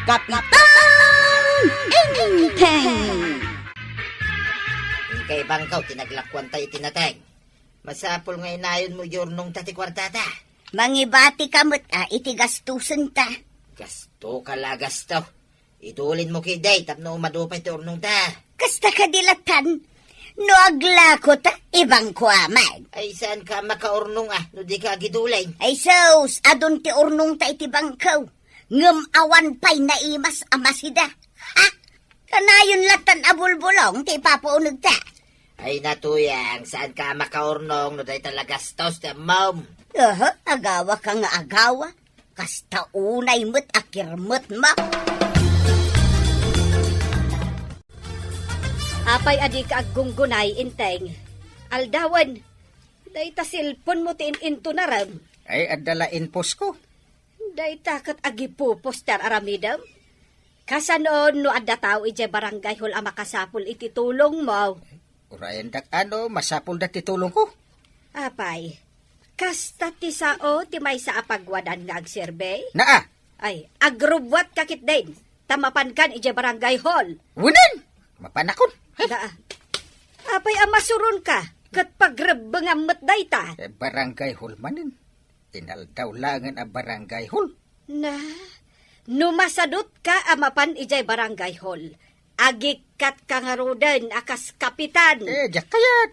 Kapitan Inteng! Kay bangkaw, tinaglakwan tayo tinateng. Masapol nga inayon mo yornong tati kwartata. Mangibati kamot iti gastusan ta. Gasto ka la gasto. Itulin mo kay day, tapno umadupay ti ornong ta. Kasta kadilatan, no aglako ta, ibang kuamag. Ay saan ka makaornong no di ka gidulay. Ay sos, adon ti urnong ta iti bangkaw. Ngem awan pa'y naimas amasida. Ha? Kanayon latan abulbulong ti papaunog ta. Ay natuyang, saan ka makaornong no day talagastos ti mom. Agawa ka nga agawa. Kasta unay mo't akirmot ma. Apay adi ka aggunggunay, Inteng. Aldawan, day ta silpon mo tin into na ram. Ay adalain pos ko. Day takat agipupos tar aramidam. Kasanon no adda tao ije barangay hol a makasapul iti tulong mo. Urayan dak masapol da ti tulong ko. Apay, kasta ti sao ti may sa apagwadan nga agserbay? Naa, Ay, agrubwat kakit din. Tamapan kan ije barangay hall. wunan, mapanakon. Da. Apay amasuron ka. Kat pagrebengamot day ta. Barangay hall manin. Tinaldaw langan ang barangay hall. Na, numasadot ka amapan ijay barangay hall. Agikat ka nga rodan akas kapitan. Diyak kayat.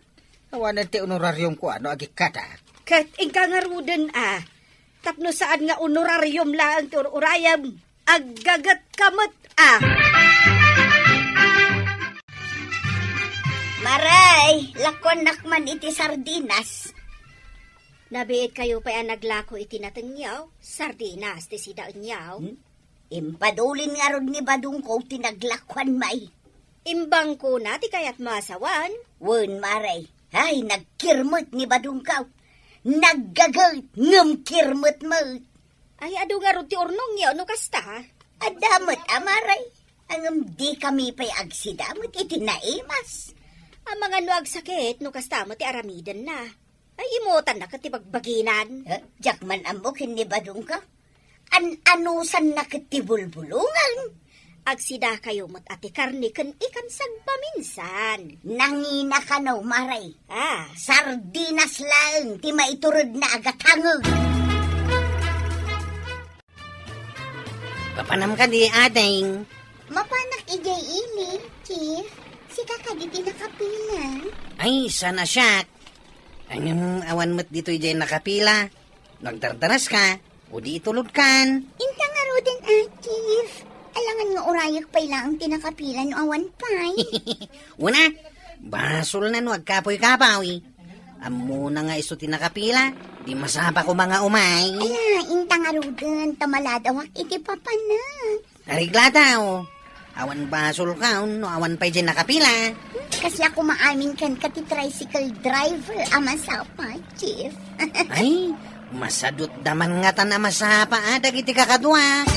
Awanan ti honoraryong ko agikata. Kat ingka nga rodan tapno saan nga honoraryum lang ti urayam. Aggagat kamot Maray, lakon nakman iti sardinas. Nabiit kayo pa naglako iti natengyaw. Sardinas ti sidaan yaw. Impadulin nga rod ni badung ko tinaglakwan may. Imbang ko na ti kayat masawan. Wen maray, ay nagkirmot ni badung kaw. Naggagat ngem kirmot mo. Ay adu nga rod ti urnong yaw no kasta. Adamot amaray. Angem di kami pa'y agsidamot iti naimas. Ang mga nuag sakit no kasta mo ti aramidan na. Ay imutan na katibagbaginan. Jakman ambukin ni badung ka. Anusan na katibulbulungan. Agsida kayo mat ati karni kan ikan sagpaminsan. Nangina ka no, maray. Sardinas lang, ti maiturod na agatangog. Papanam ka di ading. Mapanak ijay ini, Chief. Si kakaditi nakapila. Ay, sana siya. Ang awan mo't dito ijay nakapila. Nagdardaras ka, o di itulod kan. Inta nga ro din, Chief. Alangan nga orayak pa'y lang tinakapila no awan pa'y. Una, basol na no, agkapoy-kapawi. Amo na nga iso tinakapila, di masaba ko mga umay. Ala, inta nga ro din, tamaladawak iti papanak. Nariglata o, awan basol ka, no awan pa'y dyan nakapila. Kasi ako maamin kan kati tricycle driver, amasapa, Chief. Ay, masadot daman nga ta na masapa, dagiti kakadwa.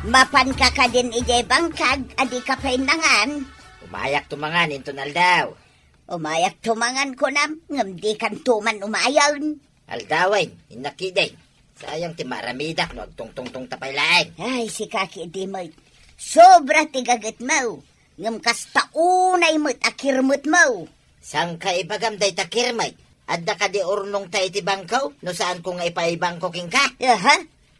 Mapan ka ka din ijay bangkag, adi ka pa'y nangan. Umayak tumangan, intonal daw. Umayak tumangan ko nam, ngam di kan tuman umayaw. Aldaway, inakiday. Sayang ti maramidak, no agtong-tong-tong tapay laeng. Ay, si kaki di mo't. Sobra tigagat mo. Ngam kasta unay mo't akirmot mo. Sang ka ipagamday takirmay? Adda ka di urnong ta iti bangkaw? No saan ko nga ipaibangkoking ka?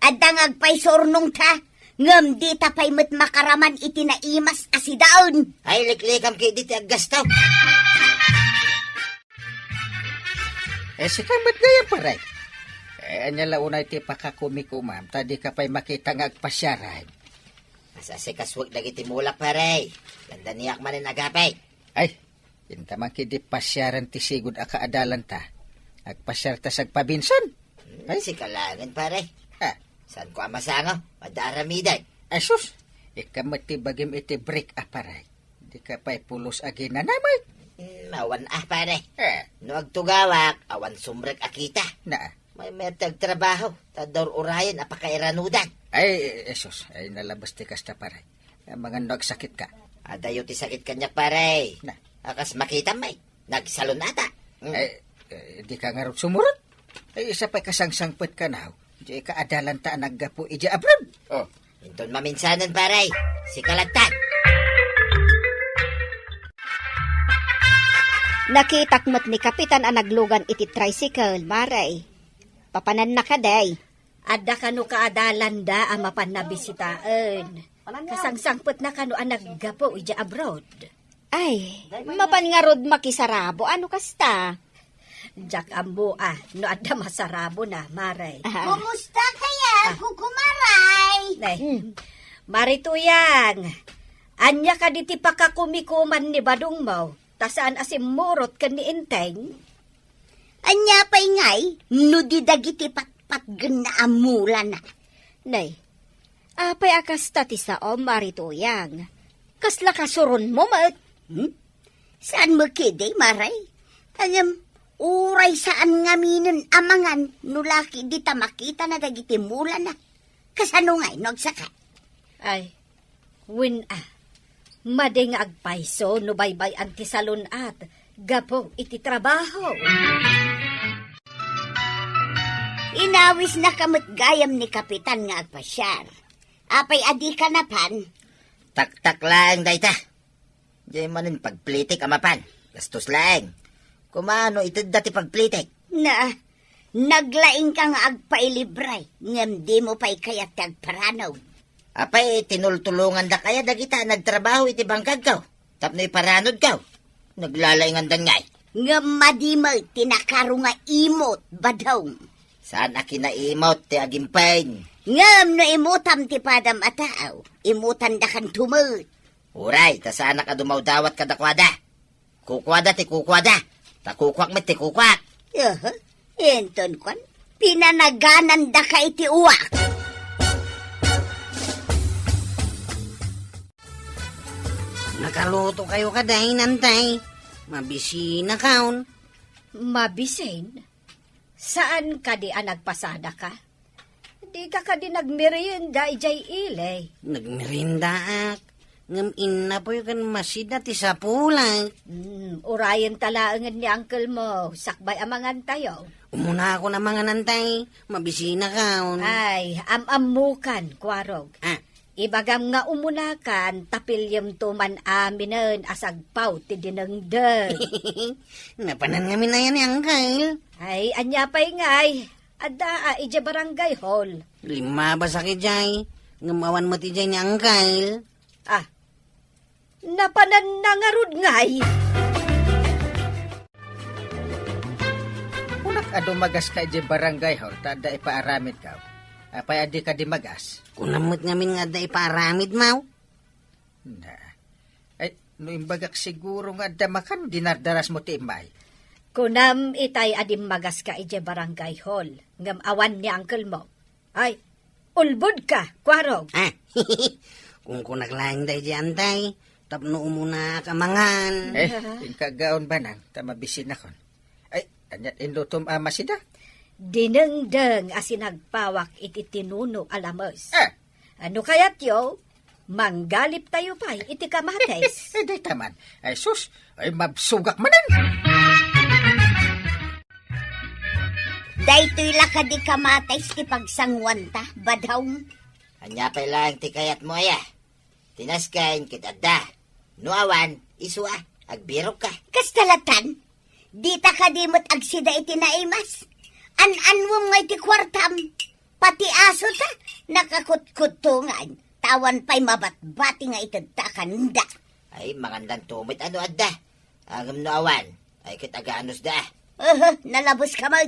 Adda ngagpay sornong ta. Ngam di tapay mo't makaraman iti naimas asidaon. Ay, liklikam kay di ti aggastaw. Si kamat gaya paray. Anya launay ti pakakumikumam, tadi ka pa'y makita nga agpasyaran. Masasikas wag lagi ti mulak paray. Ganda niyak manin agapay. Ay, intamang kidi pasyaran ti sigud akaadalan ta. Agpasyar ta sagpabinson. Ay, si kalangan paray. Saan ko amasangaw? Madaramiday. Ay, sus! Ikamat ti bagim iti break paray. Di ka pa'y pulos agi na namay. Awan paray. No agtugawak, awan sumrek akita. May metag trabaho. Tador urayan apakairanudan. Ay, esos. Ay, nalabas ti kasta paray. Mga nagsakit ka. Adayo ti sakit kanya paray. Akas makita may. Nagsalon ata. Ay, di ka nga sumurot. Ay, isa pa'y kasangsangpet ka na. Di kaadalan ta naggapo ija abroad. Oh, inton maminsanan paray. Si Kalatan. Nakitakmat ni Kapitan ang naglugan iti tricycle, maray. Papanan na ka, day. Adda kano kaadalan da ang mapanabisitaan. Kasangsangpot na kano ang naggapo ija abroad. Ay, mapan nga rod makisarabo. Ano kasta? Jack ambo no adda masarabo na, maray. Kumusta kaya, kukumaray? Nay, marituyang. Anya ka diti pakakumikuman ni Badong mo. Tasaan asim murot ka ni Inteng? Anya pa'y ngay, no di dagiti patpat na amula na. Nay, apay akas tati sa marituyang. Kasla kasuron mo, mat. Saan mo kide, maray? Anyam, uray saan nga minin amangan, nulaki di ta makita na dagiti mula na. Kasano ngay, nagsaka? Ay, madeng agpaiso no baybay antisalon at gapo iti trabaho. Inawis na kamot gayam ni Kapitan nga agpasyar. Apay adi ka na pan. Tak-tak lang, dayta. Diyan manin pagplitik amapan. Gastos lang. Kumano ito dati pagplitik? Na, naglaing ka nga agpailibray. Ngam di mo pa'y kayat agparanaw. Apay, tinultulungan da kaya dagita nagtrabaho iti bangkag kaw. Tapno'y paranod kaw. Naglalaingan dan ngay. Ngam madimay tinakaro nga imot badaw. Saan aki na imot ti agimpain? Ngam no imutam ti padam ataaw. Imutan da kan tumut. Uray, ta saan ka dumawdawat kada kwada? Kukwada ti kukwada. Ta kukwak met ti kukwak. Enton kwan. Pinanaganan da ka iti uwak. Nakaluto kayo kaday, nantay. Mabisina kaon. Mabisin? Saan ka di nagpasada ka? Di ka di nagmerienda ijay ilay. Nagmerindaak. Ngam ina po yung masida ti sa pulang. Urayan talaangan ni uncle mo. Sakbay amangan tayo. Umuna ako na mga nantay. Mabisina kaon. Ay, amamukan, kwarog. Ah, Ibagam nga umunakan, tapilyam tuman aminen asagpaw ti dinengdeng. napanan kami na yan ni Uncle. Ay, anya pa'y ngay. Ada, ija barangay hall. 5 ba sa kijay? Ngamawan mo ti jay ni Uncle. Ah, napanan na nga rod ngay. Kunak adumagas ka ije barangay hall, tada ipaaramid ka. Apay adi ka di magas. Kunamot ngamin nga da iparamid, Maw. Na. Ay, no imbagak siguro nga damakan, dinardaras mo ti imay. Kunam itay adim magas ka ije barangay hall. Ngam awan ni uncle mo. Ay, ulbod ka, kwarog. Ah, kung kunaglaing day di antay, tapno umuna kamangan. Yung kagaon ba nang, tamabisin ako. Ay, anyat inlutom masida. Dinengdeng asinagpawak iti tinuno alamos. Ano kaya't yo? Manggalip tayo pa iti kamates. Day taman. Ay sus, ay mabsugak manan. Daytoy laka di kamates ti pagsangwan ta, badaw. Anya pa lang ti kayat mo aya. Tinaskain kitadda. Nuawan, isua, agbirok ka. Kastalatan, di ta kadimot agsida iti naimas. An mo nga iti kwartam. Pati aso ta, nakakutkutungan. Tawan pa'y mabatbati nga itagtakan da. Ay, magandang tumit ano adda. Agam nuawan, ay kitagaanos da. Nalabos ka mo.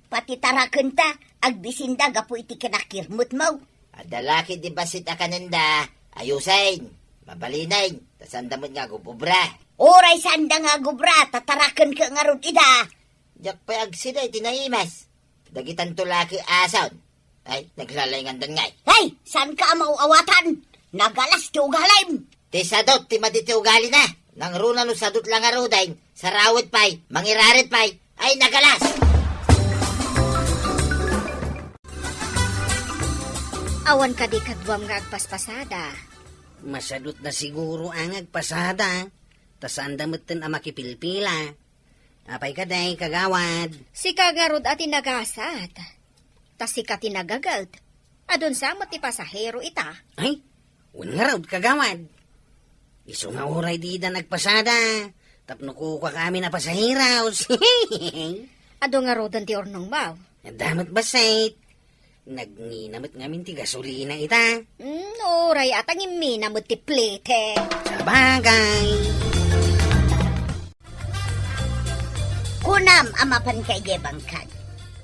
Pati tarakan ta, agbisinda gapu iti kinakirmut mo. Adalaki di basit akanenda, ayusain, mabalinain, tasandamot nga gububra. Oray sanda nga gubra, tatarakan ka nga ron ida. Jak pa agsida itinaimas. Dagitan tulaki asaw. Ay, naglalayngan dan ngay. Hey, saan ka mauawatan? Nagalas ti ugalim. Ti sadot, ti maditi ugali na. Nang runa no sadot lang arudain, sarawit pay, mangirarit pay, ay nagalas. Awan ka di kadwam nga agpaspasada. Masadot na siguro ang agpasada. Tasandamutin ang makipilpila. Apay kaday, kagawad. Si kagarod at inagasat. Tas si katinagagad. Adon sa ti pasahero ita. Ay, nga raw kagawad. Iso nga oray di da nagpasada. Tapno ko kami na pasahiraos. Ado nga rodan ti ornong baw. Damat basait. Nagninamit ngamin ti gasolina ita. Oray atang imina mo ti plete. Sa bagay. Kunam amapan kay Gebangkag.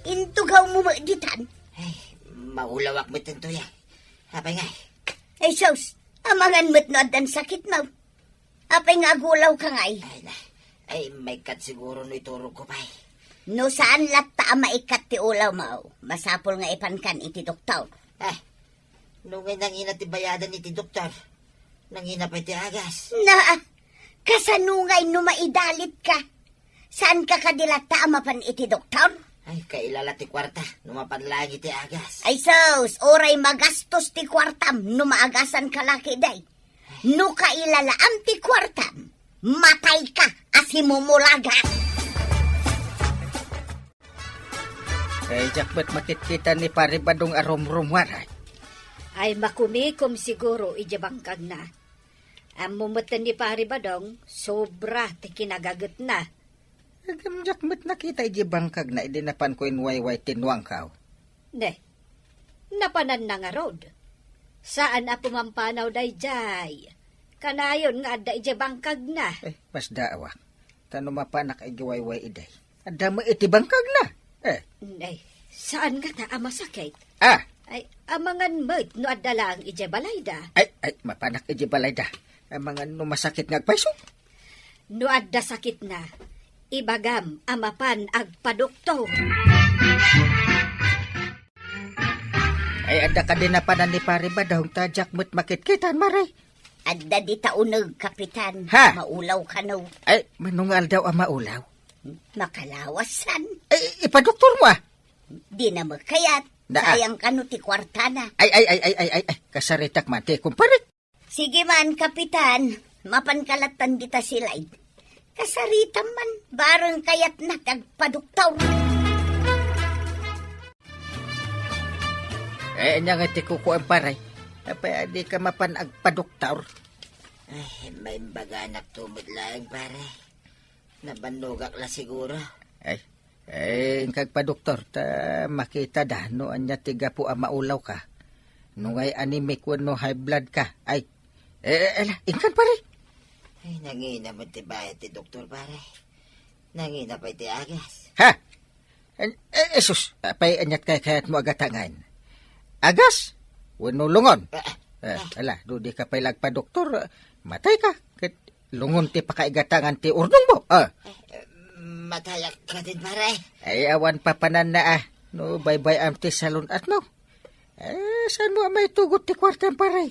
Intugaw mo ditan. Ay, maulawak mo ito yan. Apay nga. Ay, sos, amangan mo't no adan sakit mo. Apay nga gulaw ka ngay. Ay, may kat siguro no ituro ko pa. No saan latta maikat ti ulaw mo. Masapol nga ipankan iti doktor. Nung ngay nangina ti bayadan iti doktor. Nangina pa iti agas. Na, kasanungay no maidalit ka. Saan ka kadilata amapan iti doktor? Ay, kailala ti kwarta. Numapan lang iti agas. Ay sos, oray magastos ti kwartam no maagasan ka laki day. No kailala am ti kwartam, matay ka asimumulaga. Eh, jakbat makikita ni pare badong arom-romwaray. Ay makumikom siguro ijabangkag na. Ang mumutan ni pari badong, sobra ti kinagagat na. Agam jakbat nakita iji bangkag na idinapan ko inwayway tinwang kao. Ne, napanan na nga rod. Saan na pumampanaw day jay? Kanayon nga adda ijabangkag na. Eh, mas daawa. Tano mapanak ay giwayway iday. Ada mo iti bangkag na. Ay, saan nga ta masakit? Ay, amangan mo't no adda lang ijabalayda. Ay, mapanak iji balayda. Ang mga numasakit nga agpaiso. No adda sakit na, ibagam amapan agpadoktor. Ay, ada ka din na panan ni pare ba daw tajak mo't makitkitan maray. Adda di taunag, kapitan. Ha? Maulaw ka no. Ay, manungal daw ang maulaw. Makalawasan. Ay, ipadoktor mo ah. Di na magkayat. Sayang ka no ti kwartana. Ay, kasaritak mati, kumparit. Sige man, kapitan. Mapankalatan dita silay. Kasaritan man, barang kayat na tagpaduktaw. Eh, anya nga ti kuko ang paray. Apay, di ka mapan agpadoktor. Ay, may baganak tumod lang, pare. Nabanugak la siguro. Ay, ingkag pa doktor, ta makita da, no anya tiga po ang maulaw ka. No ngay anemic no high blood ka. Ay, ingkag pare. Ay, nangina mo ti bayad ti doktor, pare. Nangina pa iti agas. Ha? Sus, apay anyat kayat mo agatangan. Agas? Wano lungon? Do di ka pay lagpa doktor, matay ka. Kat lungon ti pakaigatangan ti urnong mo. Matayak ka din, pare. Ay, awan pa panan na no, bye-bye am ti salon at no. Saan mo may tugot ti kwartang pare?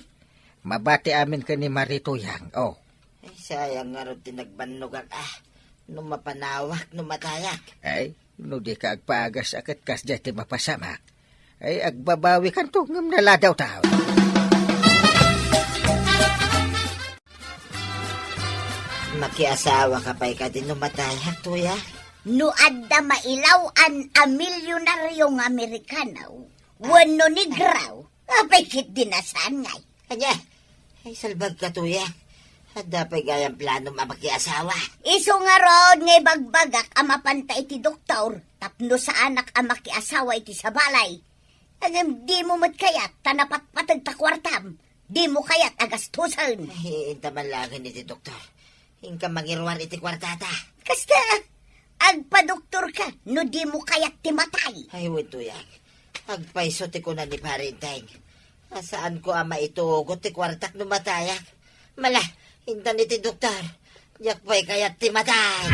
Mabati amin ka ni Marito Yang, oh. Ay, sayang nga rin tinagbanugak, nung mapanawak, nung matayak. Ay, no di ka agpaagas akat kas ti mapasamak. Ay, agbabawi kan to, ngam naladaw tao. Makiasawa ka pa'y ka din nung matayak, tuya. No adda mailawan a milyonaryong Amerikanaw. Wano ni Graw. Apay kit dinasan ngay. Kanya, ay salbag ka, tuya. At dapat gayang plano makiasawa. Iso nga rod ngay bagbagak amapanta iti doktor. Tapno sa anak amakiasawa iti sa balay. Agam di mo matkayat tanapat patag takwartam. Di mo kayat agastusan. Ay, intaman lang iti doktor. Ingka mangirwan iti kwartata. Kasta, agpa-doktor ka, no di mo kayat timatay. Ay, wituyak. Agpaiso ti ko na ni Parinteng. Saan ko ama itugot ti kwartak no matayak? Mala, hintan iti doktor. Yak pa'y kayat timatay.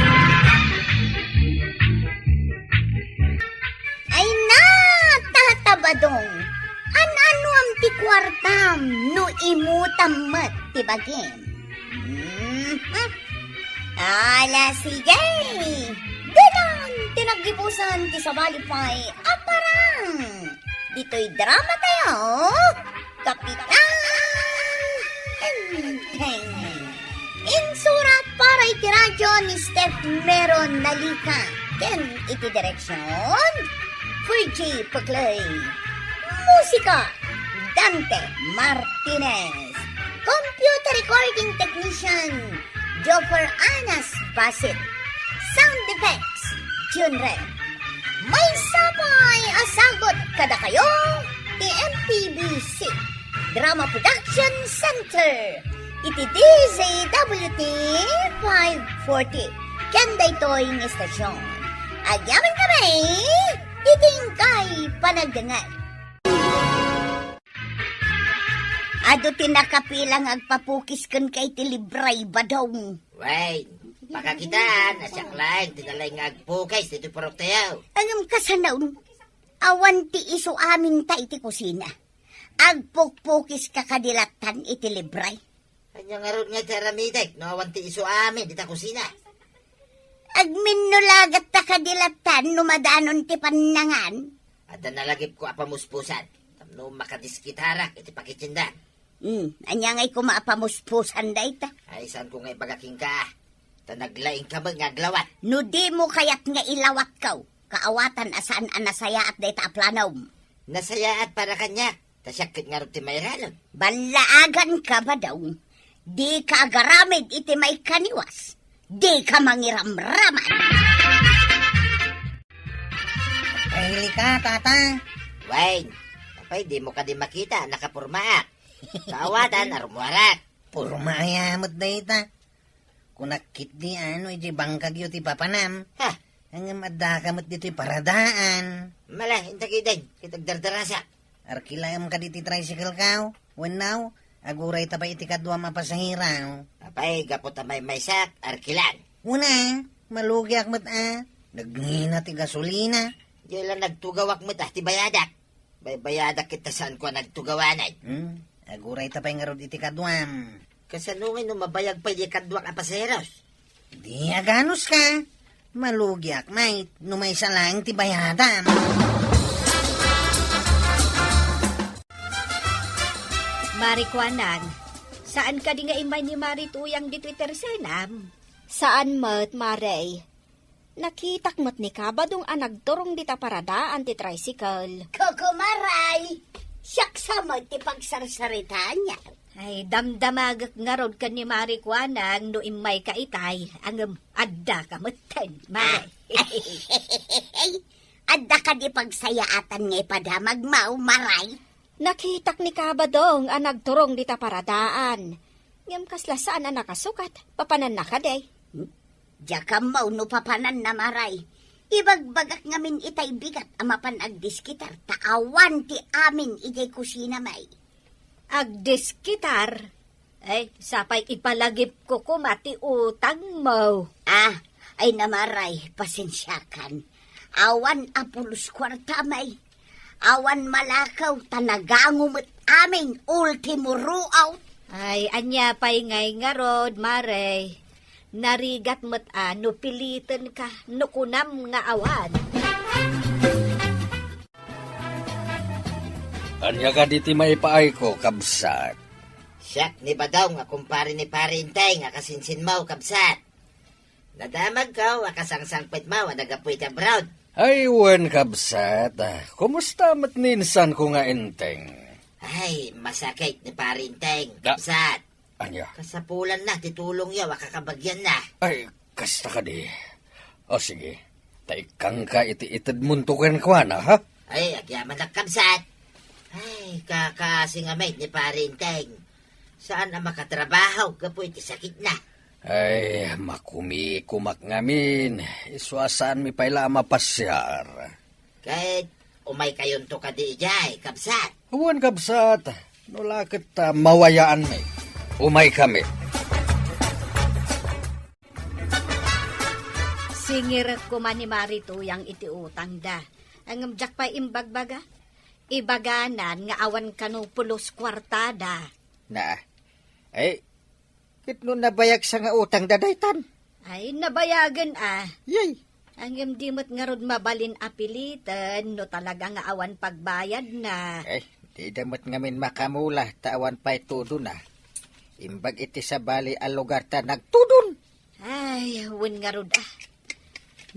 Ay na, tatabadong. Ano ang ti kwartam, no imutam mat ti bagim. Ala, sige. Danon, tinagibusan ti sabalipay. Aparang. Dito'y drama tayo. Kapitan. Enteng. Insurat para iti radyo ni Steph Meron Nalika. Ken iti direksyon. Fergie Paclay. Musika, Dante Martinez. Computer recording technician, Joffer Anas Basit. Sound effects, Junren. May sapay asagot kada kayo, TMPBC. Drama Production Center. Iti DZWT 540. Kenday Toying Estasyon. Agyaman kami, titingkay panagdangan. Ado tinakapilang agpapukis kan kay tilibray badong. Wait, pakakitaan, asyak lang, tinalay nga agpukay, dito parok tayo. Angam kasanaon, awan ti iso amin ta iti kusina. Agpukpukis kakadilatan iti libray. Kanya nga ron nga taramitek, no, awanti iso amin, dita kusina. Agminulagat ta kadilatan numadanon ti panangan. At nalagip ko apamuspusan, no makadiskitarak, iti pakitsinda. Anya nga'y kumaapamuspusan da ita. Ay, saan ko nga ipagaking ka? Tanaglaing ka ba nga glawat? No di mo kayat nga ilawat kaw. Kaawatan asaan anasaya at da ita aplanaw. Nasayaat para kanya, tasyakit nga ron ti mayranon. Balaagan ka ba daw? Di ka agaramid iti may kaniwas. Di ka mangiramraman. Pahili ka, tata. Wayne, kapay di mo ka di makita, nakapurmaak. Kaawatan, arumuarat. Puro maayamot na ita. Kung nakit di iti bangkag yu ti papanam. Ha, Ang madakamot dito'y paradaan. mala, intakiday, kitagdardarasa. Arkilayam ka diti tricycle kao. When now, aguray ta pa iti kadwa mapasahiraw. Kapay, gapot may maysak, arkilan. Una, malugyak mo't Nagngina ti gasolina. Diyan lang nagtugawak mo ti bayadak. Bayadak kita saan ko nagtugawanay. Aguray ta pa nga rod iti kadwam. Kasanungin no mabayag pa di kadwak apaseros. Di aganos ka. Malugyak, mate. Numay sa lang ti bayadam. Marikwanang, saan ka di nga imay ni Marituyang di Twitter senam? Saan mo't, Maray? Nakitak mo't ni kabadong anagturong di ta paradaan ti tricycle. Kukumaray! Siyaksa mo ti pagsarsarita niya. Ay, damdamagak nga rod ka ni Marikwanang no imay ka itay, ang adda ka mo't Maray. Adda ka di pagsayaatan nga ipadamag mau, maray. Nakitak ni kabadong anagturong di ta paradaan. Ngam kasla saan na nakasukat, papanan na ka day. Diya ka mau no papanan na maray. Ibagbagak ngamin itay bigat amapan agdiskitar. Taawan ti amin itay kusina may. Agdiskitar? Ay, sapay ipalagip ko kumati utang mo. Ay namaray, pasensyakan. Awan apulos kwarta may. Awan malakaw, tanagangumot amin, ultimo ruaw. Ay, anya pa'y ngay nga rod, Maray. Narigat mo't no pilitan ka, no kunam nga awan. Anya ka diti may paay ko, kabsat. Siyak, ni ba daw nga kumpare ni parintay nga kasinsin mo, kabsat. Nadamag ka, akasangsangpit mo, nagapoy ta brown. Ay, wen kabsat. Kumusta matninsan ko nga enteng? Ay, masakit ni parintay, Da- kabsat. Anya? Kasapulan na, titulong yaw, kakabagyan na. Ay, kasta ka di. O sige, taikang ka iti-itid muntukan ko na, ha? Ay, agyaman na kabsat. Ay, kakasingamay ni parintay. Saan na makatrabaho, kapoy ti sakit na. Ay, makumi-kumak ngamin. Iswasaan mi pala mapasyar. Kahit umay kayon to ka di ijay, kabsat. Huwan kabsat, nulakit mawayaan mi. Umay kami. Singir ko man ni Marituyang iti utang da. Ang jak pa imbagbaga. Ibaganan nga awan kano pulos kwartada. Na, ay, kitno nabayag sa nga utang dadaytan. Ay, nabayagan Yay, Ang dimot nga rod mabalin apilitan, no talaga nga awan pagbayad na. ay, di damot ngamin makamula, tawan pa'y tudo na. Imbag iti sa bali a lugar ta nagtudon. Ay, win nga rod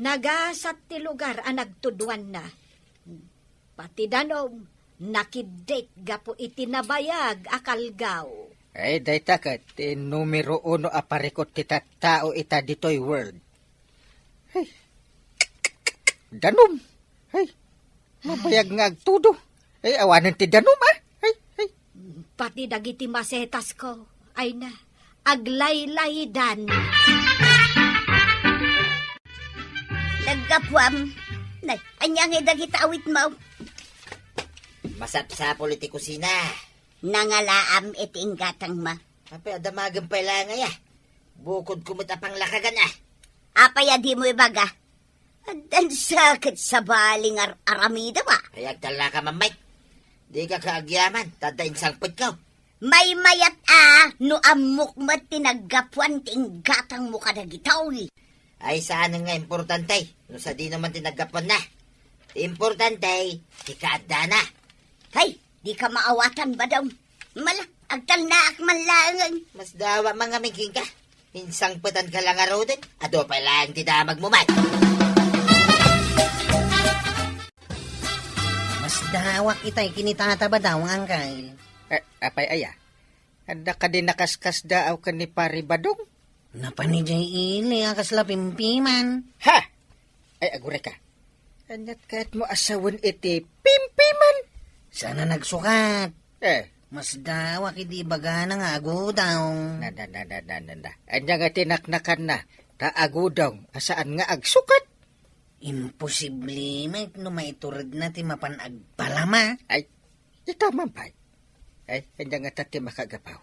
Nagasat ti lugar nagtuduan na. Pati danom, nakidate gapo itinabayag akalgaw. Ay, dayta ka, ti numero 1 aparikot tita tao ita ditoy world. Hey, danom. Hey, mabayag nga agtudo. Ay, awanan ti danom, ah. Hey, hey. Pati dagiti masetas ko, ay na, aglaylaydan. Nagkapwam. Nay, anyang dagita awit mo. Masap sa politikusina. Nangalaam iting gatang ma. Apay, adamagan pa lang ya. Bukod kumitapang lakagan ah. Apaya di mo ibaga. Adan sakit sa baling aramida ba? Hayag tala ka, mamay. Di ka kaagyaman, tadain sangpot ka. May mayat no amok mat tinaggapuan ting gatang mo kadagitaw ni. Ay, saan nga importante? No sa di naman tinaggapan na. Importante, ikaada na. Hay, di ka maawatan ba daw? Mala, agtal na akman langan. Mas dawa mga mingking ka. Insang patan ka lang araw din. Ado pa lang tidamag mo, man. Mas dawak itay kinitataba daw ang angkay. Apay aya. Anda ka din nakaskas daaw ka ni Pari Badong? Napanijay ili ang kasla pimpiman. Ha! Ay, agure ka. Anyat kahit mo asawan iti pimpiman. Sana nagsukat. Mas dawak hindi baga na nga agudaw. Nanda. Anya nga tinaknakan na. Taagudong. Asaan nga agsukat? Imposible may numaiturad na ti mapanagpalama. Ay, itaman pa. Ay, anya nga tati makagapaw.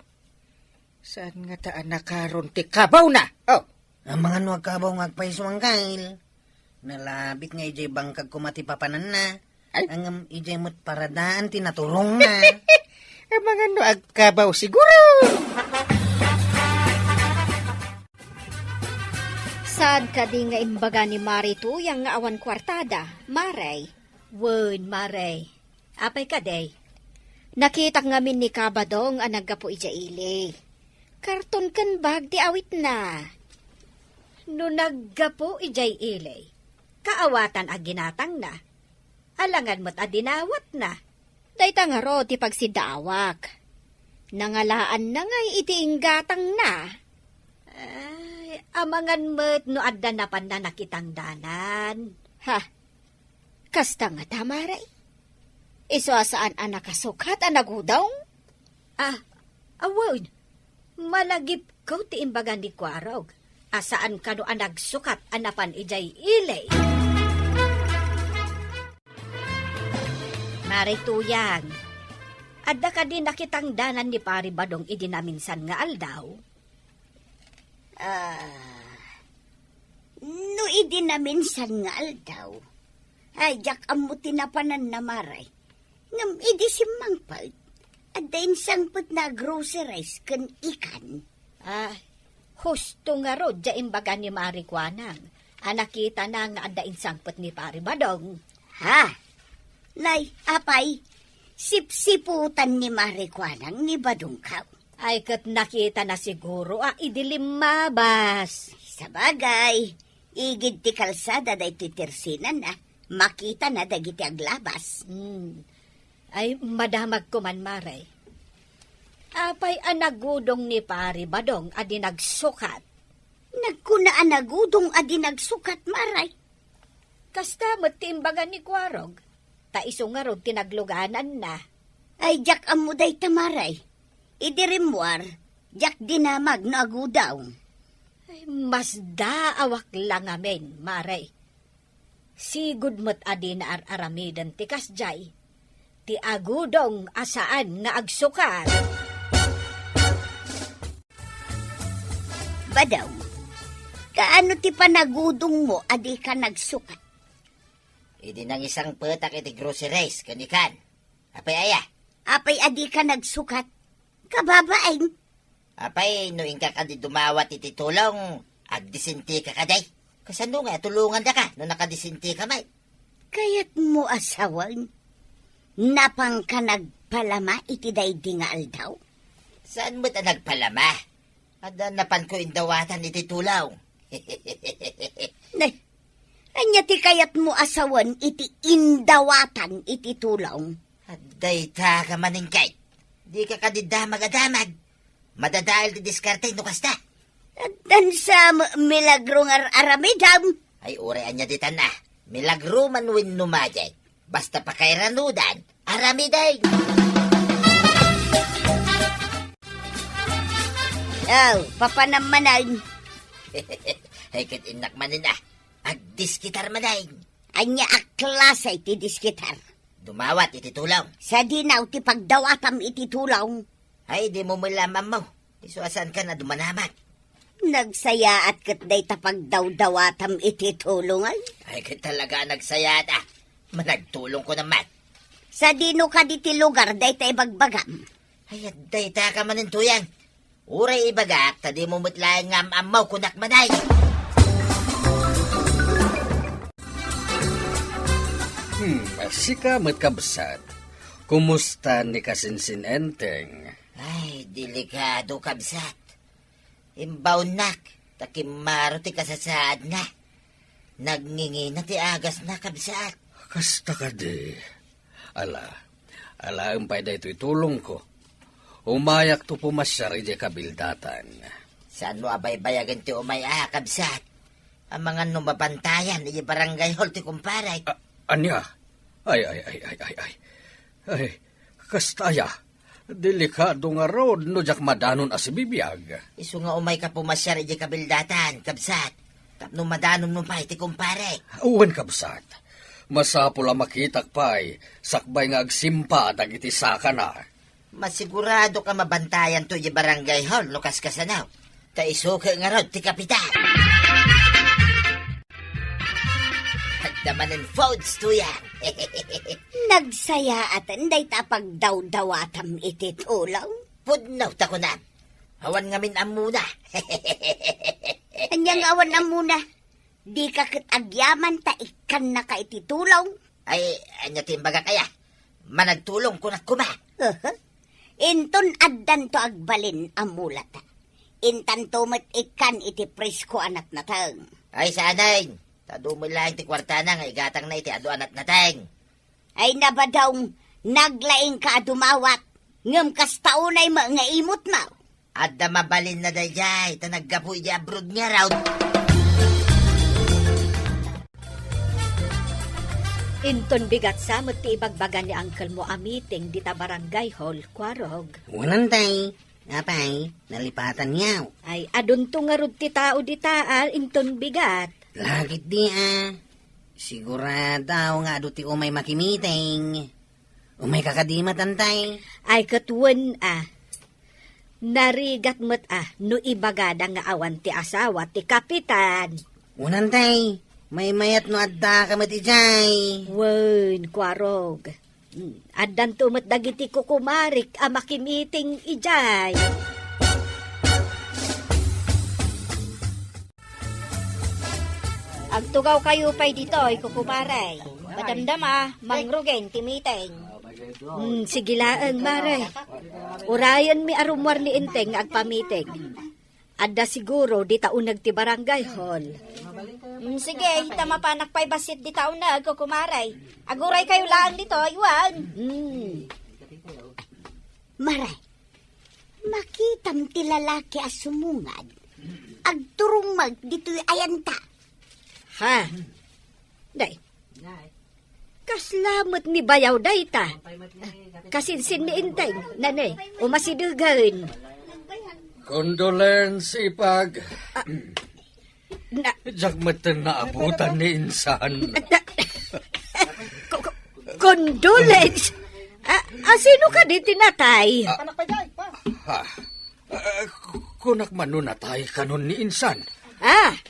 Saan nga taan nakaroon ti kabaw na? Oh, Ang mga nuwag kabaw ngagpaiso ang kail. Nalabit nga ijay bangkag kumatipapanan na. Ay. Ang ijay mo't paradaan tinaturong na. ang mga no agkabaw siguro. Sad ka di nga imbaga ni Marito yang nga awan kwartada, Maray. Wen, Maray. Apay ka day. Nakita ngamin ni Kabadong ang naggapo ija ili. Karton kan bag di awit na. No naggapo ijay ilay. Kaawatan a ginatang na. Alangan mo't adinawat na. Dayta nga ro ti pagsidawak. Nangalaan na ngay itiing gatang na. Ay, amangan mo't no adda na pan na nakitang danan. Ha? Kasta nga tamaray. Iso asaan ang nakasukat ang nagudong? Awod. Malagip ko ti imbagan di kwarog. Asaan ka no ang nagsukat anapan ijay ilay. Maray tuyang. Adda ka din nakitang danan ni Pari Badong idinaminsan nga aldaw. No idinaminsan nga aldaw. Ay, jak amo tinapanan na maray. Ngam idi simangpag. Adda insangput na groceries kan ikan. Husto nga ro, dya imbaga ni Mari Kwanang. Nakita na nga adda insangput ni Pari Badong. Ha? Nay, apay, sipsiputan ni Mari Kwanang ni Badong Kaw. Ay, kat nakita na siguro, idilim mabas. Sa bagay, igid ti kalsada day titirsinan na, makita na dagiti aglabas. Ay, madamag ko man, Maray. Apay anagudong ni Pari Badong adi nagsukat. Nagkuna anagudong adi nagsukat, Maray. Kasta matimbagan ni Kwarog. Ta iso nga rod tinagluganan na. Ay, jak amuday tamaray. Idirimwar, jak dinamag na agudaw. Ay, mas daawak lang amin, Maray. Sigud mo't adi na aramidan ti kasjay. Ti agudong asaan nga agsukat. Badaw, kaano ti panagudong mo adi ka nagsukat? Idi nang isang petak iti groceries, kanikan. Apay aya. Apay adi ka nagsukat? Kababaeng. Apay, no ingka ka di dumawat iti tulong, agdisinti ka kaday. Kasano nga, tulungan da ka, no nakadisinti ka may. Kayat mo asawan, napang ka nagpalama iti daydi nga aldaw? Saan mo ta nagpalama? Ada napan ko indawatan iti tulaw. Nay, Anya ti kayat mo asawan iti indawatan iti tulong. Aday ta ka maningkay. Di ka kadida magadamag. Madadaal ti diskarte no kasta. Dan sa milagrong aramidam. Ay urean niya ditan na. Milagro man win numajay. Basta pa kay ranudan, aramiday. Oh, papanamanan. Ay kit inak manin na. Agdiskitar maday. Anya aklas ay ti diskitar. Dumawat iti tulong. Sa dinaw ti pagdawatam iti tulong. Ay di mo malaman mo. Isuasan ka na dumanamat. Nagsaya at katday tapagdawdawatam iti tulungan. Ay kit talaga nagsaya na. Managtulong ko naman. Sa dino ka diti lugar day tay bagbagam. Ay aday ta ka manin tuyang. Uray ibagak, tadi mo mutlayang amaw kunak maday. Sika matkabsat. Kumusta ni kasinsin enteng? Ay, delikado kabsat. Imbaw nak, takimaro ti kasasaad na. Nagngingi na ti agas na kabsat. Kasta ka di. Ala ang payda ito itulong ko. Umayak to pumasyar iti kabildatan. Saan mo abay-bayagan ti umay kabsat? Ang mga numabantayan, iti barangay hall ti kumparay. Anya? Ay. Kastaya. Delikado nga road no jak madanon as bibiyag. Isu nga umay ka pumasyar iti kabildatan, kabsat. Tapno madanom mo pa iti kumparay. Uwan kabsat. Masapula makitak pa'y sakbay nga agsimpa at iti saka na. Masigurado ka mabantayan to iti barangay hall, lukas kasanaw. Ta isuka nga rod ti kapitan. Hagdamanin foods to yan. Nagsaya at day tapagdawdawatam iti tulong. Pudnaw ta ko na. Hawan ngamin amuna. Anyang awan na muna. Di ka kitagyaman ta ikan na ka iti tulong. Ay, anya timbaga kaya. Managtulong ko na kuma. Inton addan to agbalin amulata. Intan to met ikan iti presko anat natang. Ay, sanay. Tado mo lang ti kwartana nga igatang na iti ado anat natang. Ay nabadaw naglaing ka dumawat. Ngam kastaunay mga imot mo. Adda mabalin na dayay. Ta naggapoy di abroad nga raw. Inton bigat samot ti ibagbagan ni uncle mo a meeting dita barangay hall, Kwarog. Wanantay. Apay, nalipatan niyaw. Ay, adun to nga rod ti tao dita inton bigat. Lagit di Sigurado nga do ti umay makimiting. Umay kakadimat antay. Ay katwen narigat mo't no ibagada nga awan ti asawa ti kapitan. Wanantay. May mayat no adda ka matijay. Wen, Kwarog. Addan tumat dagiti kukumarik a makimiting ijay. Agtugaw kayo pa'y dito, kukumaray. Madamdama, mangrugen, timiting. Sige laang, maray. Urayan mi arumwar ni Inteng agpamiting. Adda siguro di taunag ti barangay hall. Sige, tama pa nakpay basit di taunag, kukumaray. Aguray kayo lang dito, iwan. Maray, makitam ti lalaki as sumungad. Agturumag dito'y ayanta. Ha? Day. Kaslamat ni bayaw day ta. Kasinsin ni Inteng, nanay, umasidugan. Condolence ipag. Na, Jagmatan na abutan ni insan. Condolence? Sino ka di tinatay? Kunak manunatay kanon ni insan.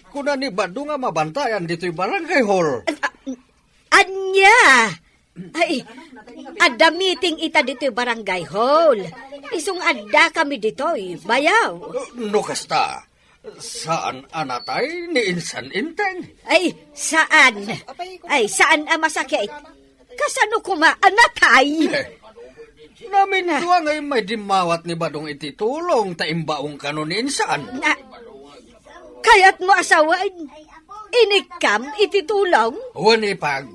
Kuna ni Bado nga mabantayan dito'y barangay hall. Anya? Ay, adda meeting ita dito'y barangay hall. Isong adda kami dito'y bayaw. No kasta, saan anatay ni insan Inteng? Ay, saan? Ay, saan ang masakit? Kasano kuma anatay? Namin tuwa ngay may dimawat ni Badong iti tulong taimbaong kanon ni insan. Kaya't mo asawan? Inikam iti tulong? Wan ipag.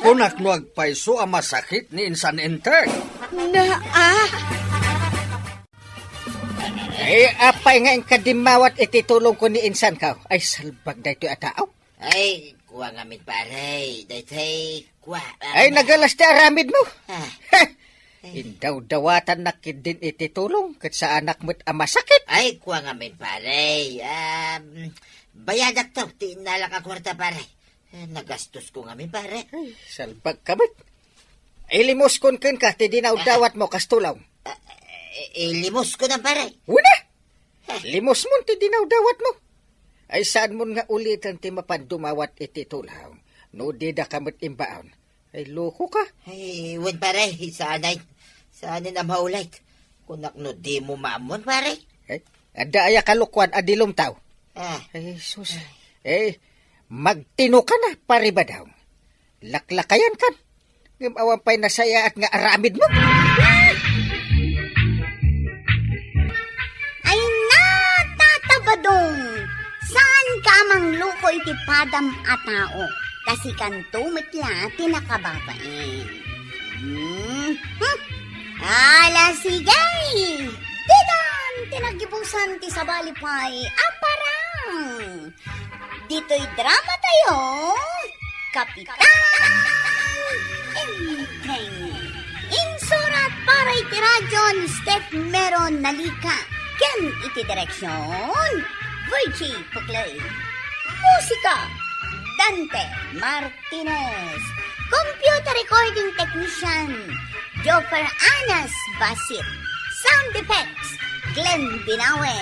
Kunak no agpaiso ang masakit ni insan enter. Apay nga ang kadimawat ititulong ko ni insan ka. Ay, salbag na ito atao. Ay, kuha nga min pare. Daytay, kuha. Ay, nagalas ti aramid mo. Ah, Indaw-dawatan na din ititulong kat sa anak mo't ang masakit. ay, kuha nga min pare. Bayadak to, tinalak ang kwarta pare. Nagastos ko nga min pare. Ay, salbag ka ba't? Ay, limos kun ka, ti dinaw-dawat mo kastulaw. Limos ko na pare. Una! Limos mo ti dinaw-dawat mo. Ay, saan mo nga ulitan ti mapandumawat ititulaw? No, di da kamot imbaon. Ay, loko ka. Ay, wan pare, saanin ang maulit. Kunak no di mo maamon pare. Ay, ada aya kalukwan adilom tao. Ah, Ay, sus. Magtino ka na, pare ba daw? Laklakayan kan. Awan pa'y nasaya at nga aramid mo. Ay natatabadong! Saan ka mang luko iti padam a tao? Kasi kanto mitla tinakababain. Ala sigay! Didan! Tinagibusan ti sabalipay aparang! Dito'y drama tayo! Kapitan! Enteng! Insurat para iti radyon Steph Meron Nalika ken iti direksyon Virgie Puglay Musika Dante Martinez Computer Recording Technician Joffer Anas Basit Sound Effects Glenn Binawe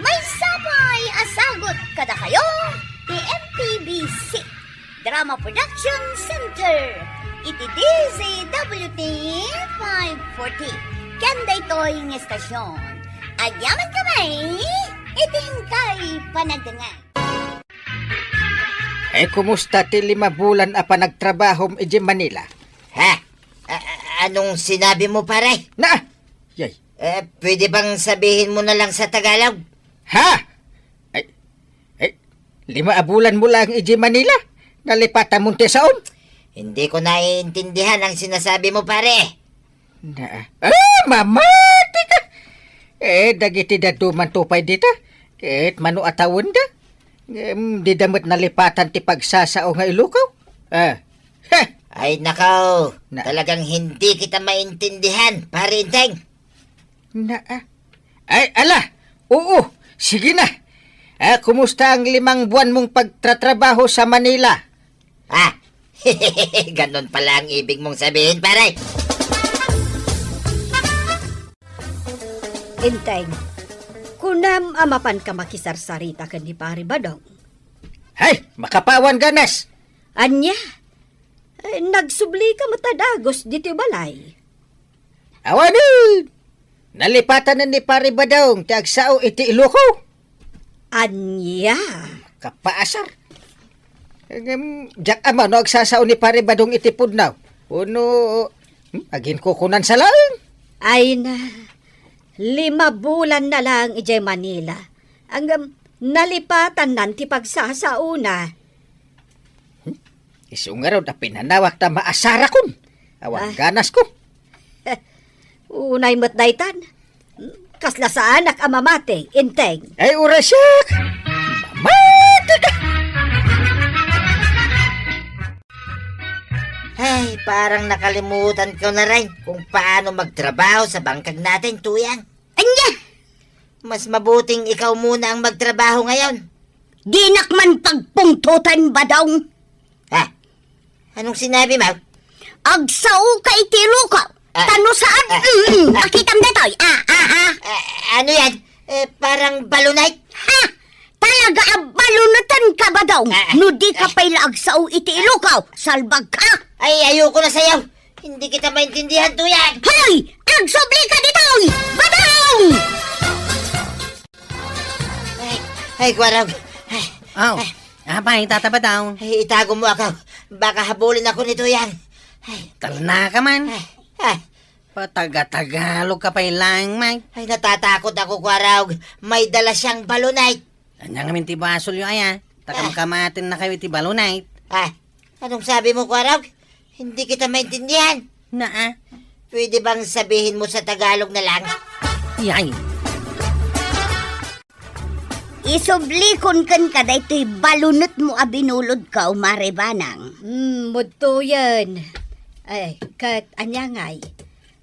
May sabay asagot kada kayo ti MPBC Drama Production Center iti DZWT 540 kanda ito'y ng estasyon agyaman kamay iting kay panagdangan. Kumusta ti 5 bulan a panagtrabaho iji Manila? ha? Anong sinabi mo pare? Na! Yay! Pwede bang sabihin mo na lang sa Tagalog? Ha? Ay, 5 bulan mo lang iji Manila? Nalipatan mo ti saon? Hindi ko naiintindihan ang sinasabi mo pare. Na. Mamati ka! Dagiti daduman tupay dita. Manu atawon da. Di damot nalipatan ti pagsasao nga ilukaw. Ay nakaw, Na. talagang hindi kita maintindihan, pare Inteng. Na. Ay, ala! Oo, sige na. Kumusta ang 5 buwan mong pagtatrabaho sa Manila? Ganon pala ang ibig mong sabihin, pare. Inteng, kunam amapan ka makisarsarita kan di pare badong. Hay, makapawan ganas. Anya, nagsubli ka matadagos dito balay. Awanin! Nalipatan na ni pare badong ti agsao iti Iloco. Anya, Kapaasar. Diyak ama no agsasao ni pare badong iti pudnaw. Uno, agin kukunan sa laing. ay na, 5 bulan na lang ijay Manila. Ang nalipatan nan ti pagsasauna. Isungaraw na pinanawak na maasara kun. Awang ganas ko. Unay mo't daytan. Kasla sa anak amamate, Inteng. Ay, urasyak! Mamati ka! Ay, parang nakalimutan ko na rin kung paano magtrabaho sa bangkag natin, tuyang. Anya! Mas mabuting ikaw muna ang magtrabaho ngayon. Dinakman pagpungtutan ba daw? Anong sinabi mo? Agsao ka iti lukaw. Tano saan? Nakitam na to'y. Ano yan? Parang balonite? Ha! Talaga abalunutan ka ba daw? No di ka pa'y laagsao iti ilukaw. Salbag ka! Ay, ayoko na sayaw. Hindi kita maintindihan, tuyang. Hoy! Agsobli ka dito'y! Badong! Ay, Kwarog. Apay, tataba daw. Ay, itago mo ako. Baka habulin ako nito yan. Talna ka man. Ay, Pataga-tagalog ka pa lang, Mike. natatakot ako, Kwarog. May dala siyang balonite. Anya nga minti basol yung aya. Takam-kamatin na kayo iti balonite. Anong sabi mo, Kwarog? Hindi kita maintindihan. Na Pwede bang sabihin mo sa Tagalog na lang? Yay. Isublikon kan ka daytoy balunot mo a binulod ka umarebanang. Mudto yan. Ay, kat anyangay.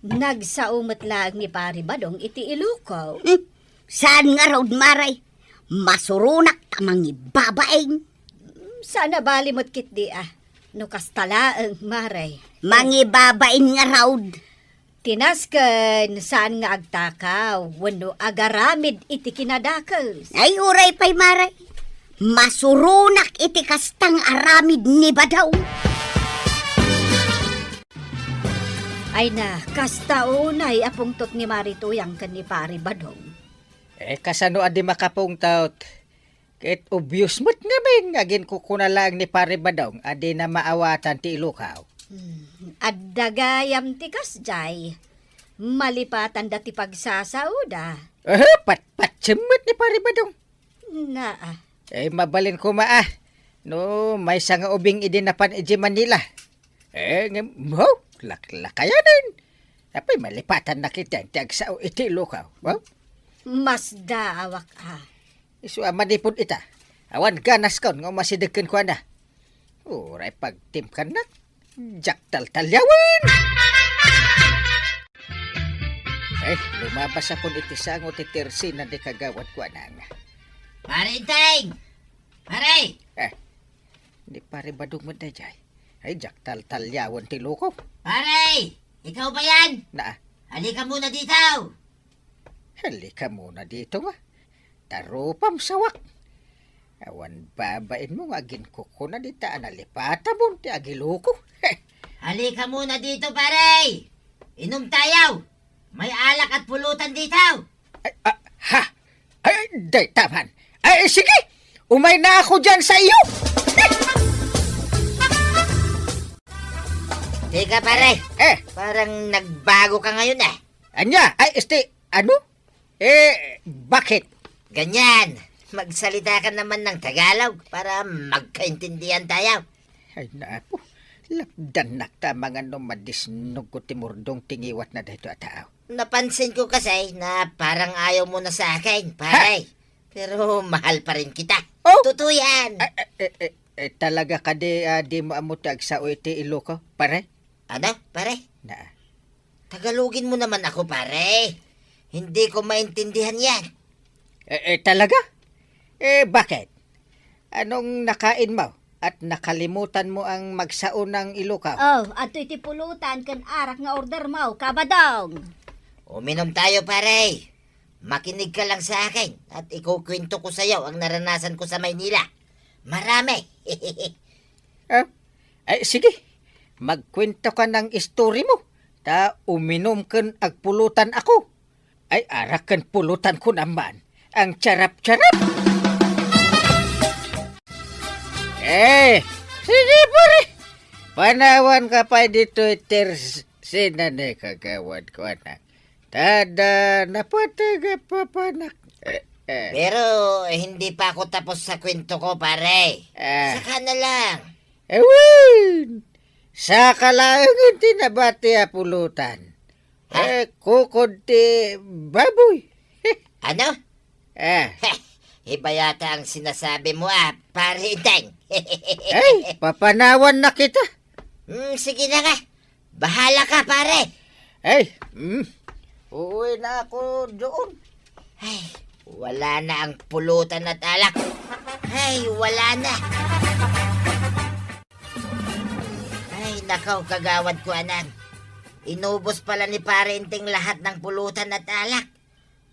Nagsaumot lang ni Pari Badong iti ilukaw. Saan nga raw maray? Masurunak tamang ibabaeng. Sana balimot kit di no kastalaang maray. Mangibabain nga raw. Tinasken saan nga agtakaw, wano agaramid iti kinadakos. Ay uray pa'y maray. Masurunak iti kastang aramid ni Badaw. Ay na, kasta unay apungtot ni Marituyang kan ni Pari Badong. Kasano adi makapungtaut? Kahit obvious mo't nga may agin kukunalang ni Pare Badong, adi na maawatan ti ilukaw. At dagayam ti kasjay, malipatan dati pagsasauda. Patsimot ni Pare Badong. Na Mabalin ko no, may sanga ubing idinapan iji Manila. Lakayanin. Apay malipatan na kita ti agsao iti ilukaw. mas daawak Isu amanipod ita. Awan ganas kon nga masidagkan ko na. Uray pagtim ka na. Jaktal talyawan. Lumabas akong iti sango ti Tersi na di kagawad ko na. Parinteng! Pare! Di Pare Badong mo na jay. Ay, jaktal talyawan ti luko. Pare! Ikaw ba yan? Halika muna dito! Halika muna dito nga. Tarupam sawak. Awan babain mo nga ginkuko na dita analipata mo ti agiluko. Halika muna dito, pare! Inom tayo! May alak at pulutan dito! Day taman. Sige! Umay na ako dyan sa iyo! Teka, pare. Parang nagbago ka ngayon Anya? Ano? Bakit? Ganyan. Magsalita ka naman ng Tagalog para magkaintindihan tayo. Ay napo. Lapdan nakta mga nomadisnog ko timurdong tingiwat na dito at tao. Napansin ko kasi na parang ayaw mo na sa akin, pare. Pero mahal pa rin kita. Totoo yan. Talaga ka di mo amutag sa uiti iloko, pare? Ano, pare? Tagalogin mo naman ako, pare. Hindi ko maintindihan yan. Talaga? Bakit? Anong nakain mo? At nakalimutan mo ang magsaon ng ilukaw? Ato iti pulutan kan arak nga order mo, kabadong. Uminom tayo, pare. Makinig ka lang sa akin at ikukwento ko sa'yo ang naranasan ko sa Maynila. Marami. Sige. Magkwento ka ng istorya mo. Ta uminom kan agpulutan ako. Ay arakan pulutan ko naman. Ang charap-charap. Sige pare. Panawan ka pa dito sinanay kagawad ko anak. Tada napataga papanak. Pero hindi pa ako tapos sa kwento ko, pare. Saka na lang. Saka lang ang tinabati a pulutan. Kukod ti baboy. Ano? Iba yata ang sinasabi mo, pare Inteng. Papanawan na kita. Sige na nga. Bahala ka, pare. Uwi na ako doon. Wala na ang pulutan at alak. Wala na. Nakaw, kagawad ko, anan. Inubos pala ni Pare Inteng lahat ng pulutan at alak.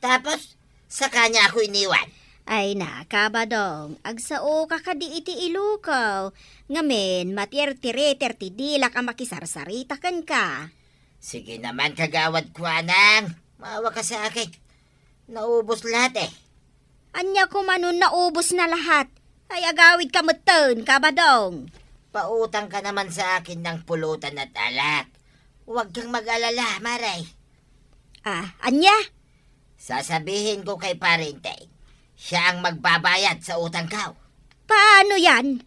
Tapos, sa kanya ako iniwan. Ay na, kabadong, agsao ka kadi iti ilukaw. Ngamen, matir-tire-ter ti dilak ang makisarsaritakan ka. Sige naman, kagawad ko, anang. Maawa ka sa akin. Naubos lahat Anya ko manon naubos na lahat. Ay agawid ka muton, kabadong. Pautang ka naman sa akin ng pulutan at alak. Huwag kang mag-alala, Maray. Anya? Sasabihin ko kay Pare Inteng. Siya ang magbabayad sa utang ko. Paano yan?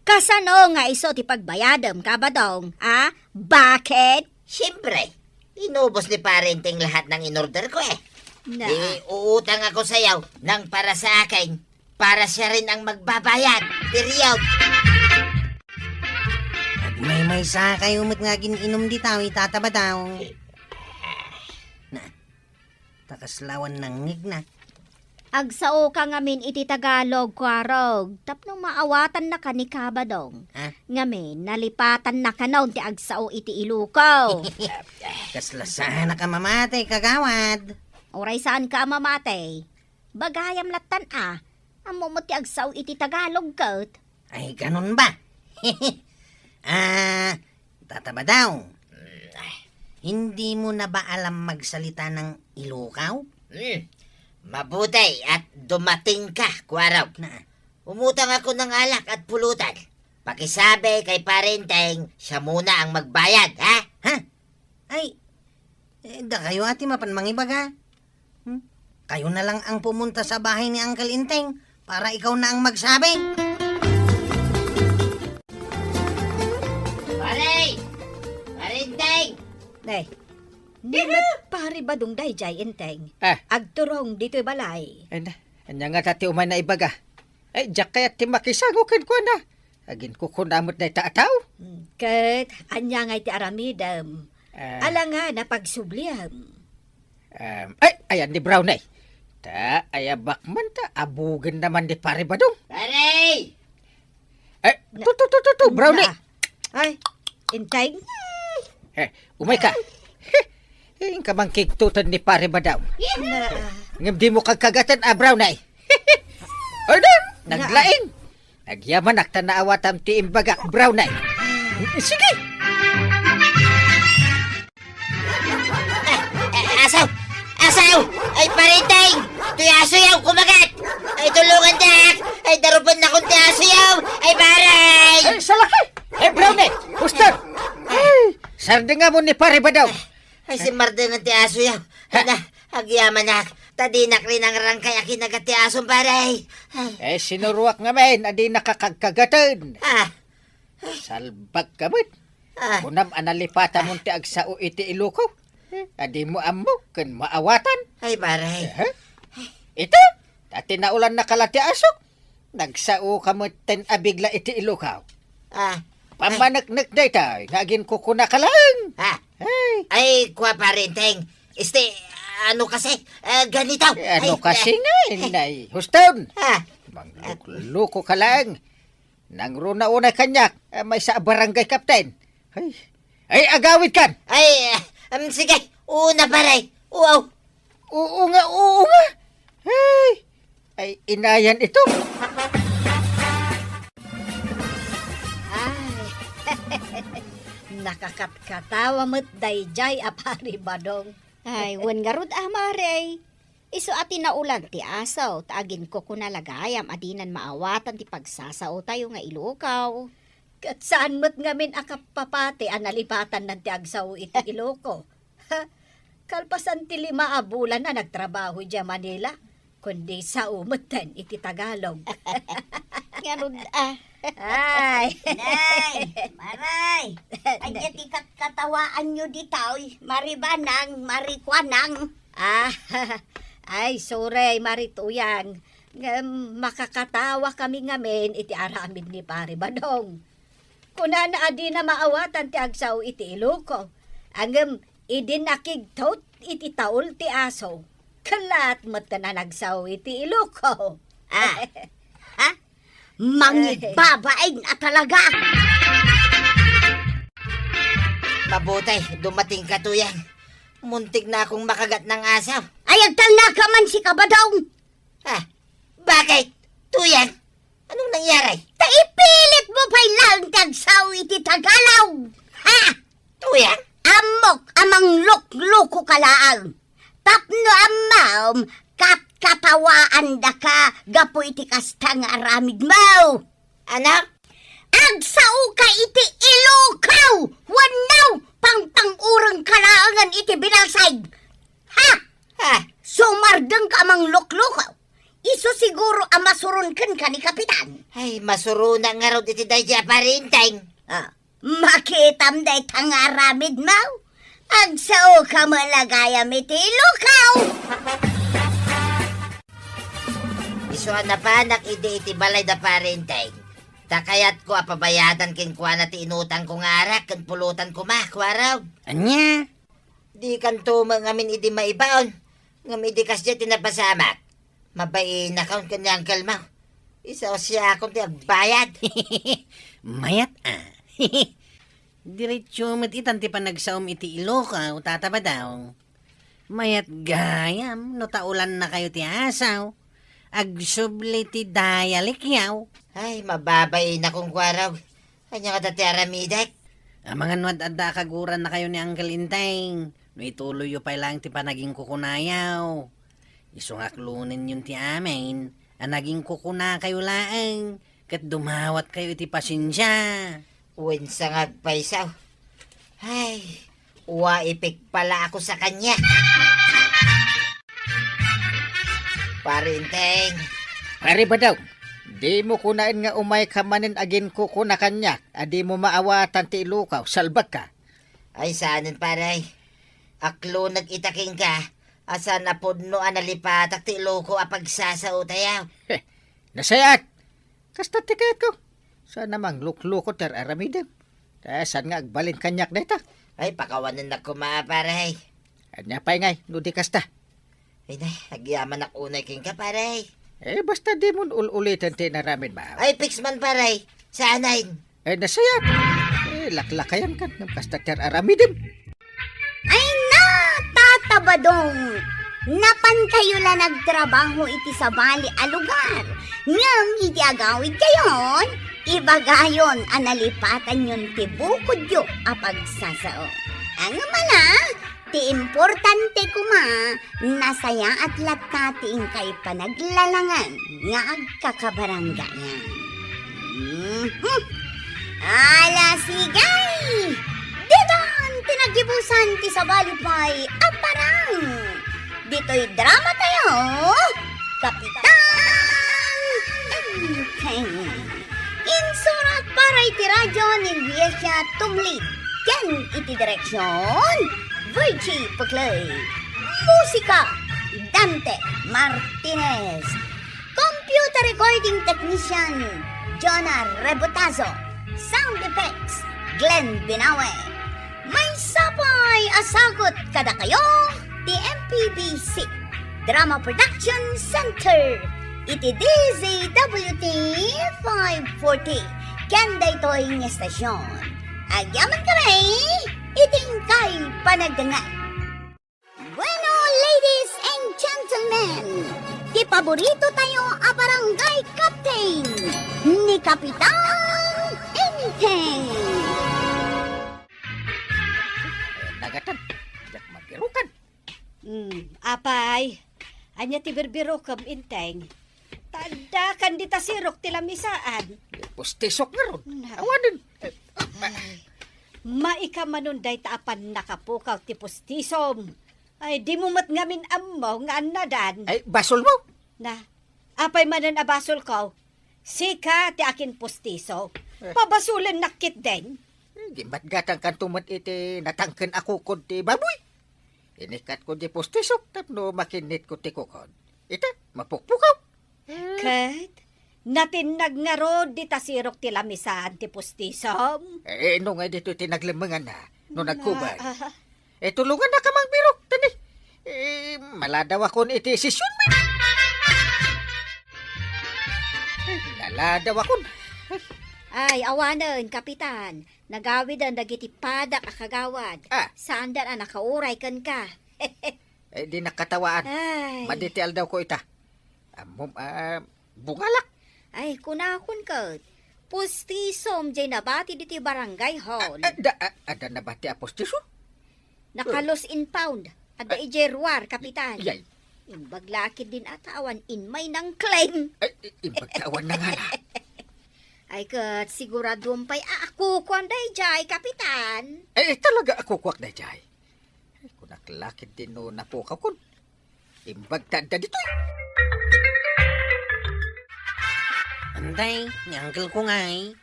Kasano nga iso ti pagbayadam ka ba dong? Ha? Bakit? Siyempre, inubos ni parenting lahat ng inorder ko eh. Na, Uutang ako sayaw ng para sa akin. Para siya rin ang magbabayad. Period. May sa kayo umit nga gininom di tao, itataba daw. Na, takaslawan ng ngig na. agsao ka ngamin iti Tagalog kwarog. Tapno maawatan na ka ni Kabadong. Ha? Ngamin, nalipatan na ka naon ti agsao iti Ilukaw. Kaslasahan na ka mamatay, kagawad. Oray saan ka mamatay? Bagayam latan Amo mo ti agsaw iti Tagalog kat. Ay, ganun ba? Tataba daw. Hindi mo na ba alam magsalita ng Ilokaw? Mabuti at dumating ka, Kwaraw. Na, Umutang ako ng alak at pulutan. Pakisabi kay parenteng siya muna ang magbayad, ha? ha? Ay, da kayo ati mapanmangibaga. Kayo na lang ang pumunta sa bahay ni Uncle Inteng para ikaw na ang magsabi. Pare! Parenteng! Day, di mat pari ba dong day jay enteng? Agturong dito'y balay. Anya nga tati umay na ibaga. Ay, diyak kaya ti makisagukin ko na. Agin ko kunamot na itaataw. Kat, anya nga iti aramidam. Ala nga na pagsubliam. Ay, ayan ni Brown ay. Ayabak man ta. Abugan naman ni pare ba dong? Pare! Ay, tu, Brown ay. Ay, enteng? Umay ka. Yung kamangkig tutan ni pare ba daw? Na, Ngam di mo kagkagatan Brown ay. O doon, naglaing. Nagyaman akta na awatam ti imbagak Brown ay. Sige. Asaw! Asaw! Ay parenteng! Tuyasayaw kumagat! Ay tulungan dak! Ay darupan na kong tuyasayaw! Ay paray! Ay, salaki. Brown ay. Pustan. Ay, sarda nga mo ni pare ba daw? Ay si Marden ng tuyasayaw! Agyaman na! Tadinak rin ang rangkay akin nagatiasong paray! Sinuruak nga men, adi nakakagkagatan. Ah! Salbag kamot. Ah! Kunam analipatan mo ti agsao iti Ilukaw. Adi mo amo, kan maawatan. Ay paray! Ito, dati naulan na kalati asok. Nagsao ka mo ten abigla iti Ilukaw. Ah! Pamanaknak na ito, nagin ko kuna ka lang. Ah! Ay, Ay, kuha parenteng! Ano kasi? Ganito! ano kasi nga, inay. Huston, Ah! mangluluko ka lang. Nang runa unay kanyak, may sa barangay kapten. Ay, agawid kan. Ay, sige! Una paray! Wow! Oo nga. Ay, inayan ito. ay. Nakakatkatawa mo't day jay apari badong. Ay, wan nga rod maray. Iso ati naulan ti asaw, taagin ko kunalagayam, adinan maawatan ti pagsasao tayo nga Ilukaw. Kat saan mo't ngamin akapapati analipatan ng ti agsaw iti Iluko? Kalpasan ti 5 bulan na nagtrabaho dya Manila, kundi sa umutan iti Tagalog. Nga rod Ay! Nay, maray. Ay, ti katawaan nyo di tao. Maribanang, marikwanang. Ay, sorry, Marituyang. Makakatawa kami ngamin iti aramid ni Pare Badong. Kuna na adi na maawatan ti agsaw iti Iluko. Angem, idinakigtot iti taul ti aso. Kalat mo't ka na nagsaw iti Iluko. Mangbabain na talaga. Mabuti, dumating ka tuyan. Muntik na akong makagat ng asaw. Ay, agtalna ka man si Kabadong. Bakit? Tuyan? Anong nangyari? Taipilit mo pa'y lang tagsaw iti Tagalog. Tuyan? Amok amang luk-luko kalaang. Tapno amam, katawaan da ka, gapo iti kastang aramid mo. Ano? Agsao ka iti Ilukaw! Wanaw! Pang-urang kalaangan iti binalsay! Sumardeng ka amang luk-lukaw. Iso siguro amas masurunkan ka ni Kapitan. Ay, masuruna nga raw iti dayja parinteng. Makitam day tangaramid mau. Agsao ka malagayam iti lukaw. Isuan na panak iti balay da parinteng. Takayat ko apabayadan kin kwa na ti inutang ko nga arak ken pulutan ko makwaraw. Anya? Di kan tumang ngamin idi maibaon. Ngam idi kasya tinapasamak. Mabain na kaun kanyang kalmaw. Isa o siya akong ti agbayad. Mayat Diretso met itan ti panagsaom iti Iloca o tataba daw. Mayat gayam no taulan na kayo ti asaw. Agsubli ti dayalikyaw. Ay, mababay na kong kwaraw. Kanya ka dati aramidak. Mga nuad adda kaguran na kayo ni Uncle Inteng. No ituloy pa lang ti panaging kukunayaw. Isungaklunin yun ti amin. Ang naging kukuna kayo laeng. Kat dumawat kayo iti pasensya. Uwin sa ngagpaisaw. Ay, waipik pala ako sa kanya. Parinteng. Pare ba daw? Di mo kunain nga umay ka manin agin ko kuna kanya. Adi mo maawatan ti Ilocaw. Salbag ka. Ay, saanin paray. Aklo nag-itaking ka. Asa na podno analipatak ti loko apagsasao tayaw. Nasayat. Kasta tikayat ko. Sana mang luklukot ter aramidem. Saan nga agbalin kanyak na ita. Ay, pakawanan na ko paray. Anya pa'y ngay, nudi kasta. Ay na, agyaman ak unay king ka paray. Basta di mo ulitin ti naramin ba? Ay, fix man paray. Saanayin. Nasayat. Laklakayan ka. Kasta ter aramidem. Ay na, tatabadong. Napan kayo la nagtrabaho iti sa bali a lugar. Ngam iti agawid kayon, ibagayon analipatan yun ti bukod yo apagsasao. Ang mana, ti importante kuma, nasaya at latating kay panaglalangan nga agkakabaranggayan. Ala sigay! Diban tinagibusan ti sa balipay aparang! Dito'y drama tayo, Kapitan Enteng. Insurat para iti radyo ni Viesya Tumlit. Ken iti direksyon, Virgie Puclay. Musika, Dante Martinez. Computer recording technician, Jonah Rebotazo. Sound effects, Glenn Binawe. May sapay asagot kada kayo, the MPBC Drama Production Center. Iti DZWT 540. Kanda ito'y ng estasyon. Agyaman kami, iting kay panagdangan. Bueno, ladies and gentlemen, di paborito tayo a barangay captain ni Kapitan Enteng. Nagatan. Jak magirukan. Apay, anya ti birbiro kam Inteng. Tanda kan di tasirok ti lamisaan. Pustisok nga ron. Awanin. Maikamanon day taapan nakapukaw ti pustisom. Ay, di mo mat ngamin ammo nga anadan. Ay, basol mo. Na, apay manan abasol ko. Sika ti akin pustiso. Pabasulan nakit din. Gimat gatang kantumat iti natangken ako kod ti baboy. Inikat ko di pustisok tapno makinit ko ti kukod. Ita, mapukpukaw. Kat, natinag nga rod di tasirok ti lamisaan ti pustisom. No nga dito tinaglemengan na. No nagkubay. Tulungan na ka mang birok. Tani. Maladaw akon iti sisyon mo. Naladaw akon. Ay, awanan, kapitan. Nagawid ang dagiti padak akagawad. Saan dan ang nakauray kan ka? Di nakatawaan. Ay. Maditial daw ko ita. Bungalak. Ay, kunakon ka. Pustisom, jay nabati diti barangay hall. Ada na ba ti apostiso? Nakalos in pound. Ada ijerwar, kapitan. Yay. Imbaglakid din atawan in may nang claim. Ibagtawan na nga na. Ay, kat siguradong pa'y ako kwanday jay, kapitan. Talaga ako kwak na jay. Kung naklakid din no napukaw kun. Imbagtanda dito. Antay, ni uncle ko ngay.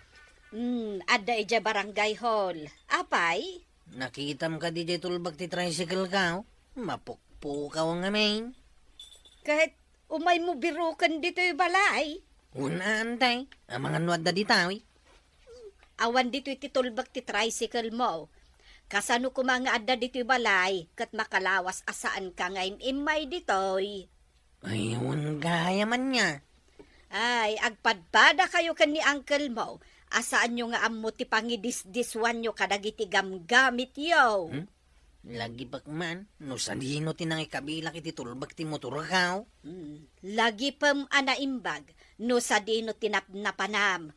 Ada ija barangay hall. Apay? Nakitam ka di tulbag ti tricycle ka. Mapukpo ka nga main. Kahit umay mo birukan dito yung balay. Una antay, ang mga nuwad na ditawi. Awan dito ititulbag ti tricycle mo. Kasano ko mga adda dito yung balay, kat makalawas asaan ka ngayon imay ditoy. Ayun, gaya man niya. Ay, agpadpada kayo kan ni uncle mo. Asaan nyo nga amo ti pangidisdiswan nyo kadagiti gamgamit yo. Lagi bakman, no sanino tinang ikabila kiti tulbag ti motor ka. Lagi pam anaimbag, no sa dino tinapnapanam.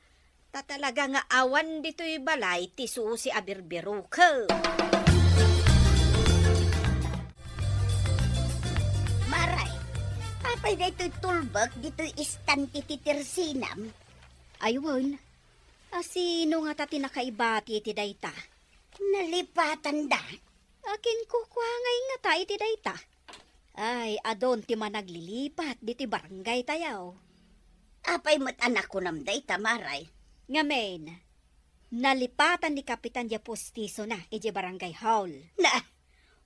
Tatalaga nga awan dito'y balay, ti susi abirbiru ka. Maray, apay dito'y tulbag, dito'y istanti titirsinam. Aywan, sino nga ta tinakaibati ti dayta? Nalipatan da. Akin kukwangay nga ta iti dayta. Ay, adon ti managlilipat, diti barangay tayaw. Apay mat anak ko namday, tamaray. Ngamen, nalipatan ni Kapitan Dia Pustiso na iti barangay hall. Na,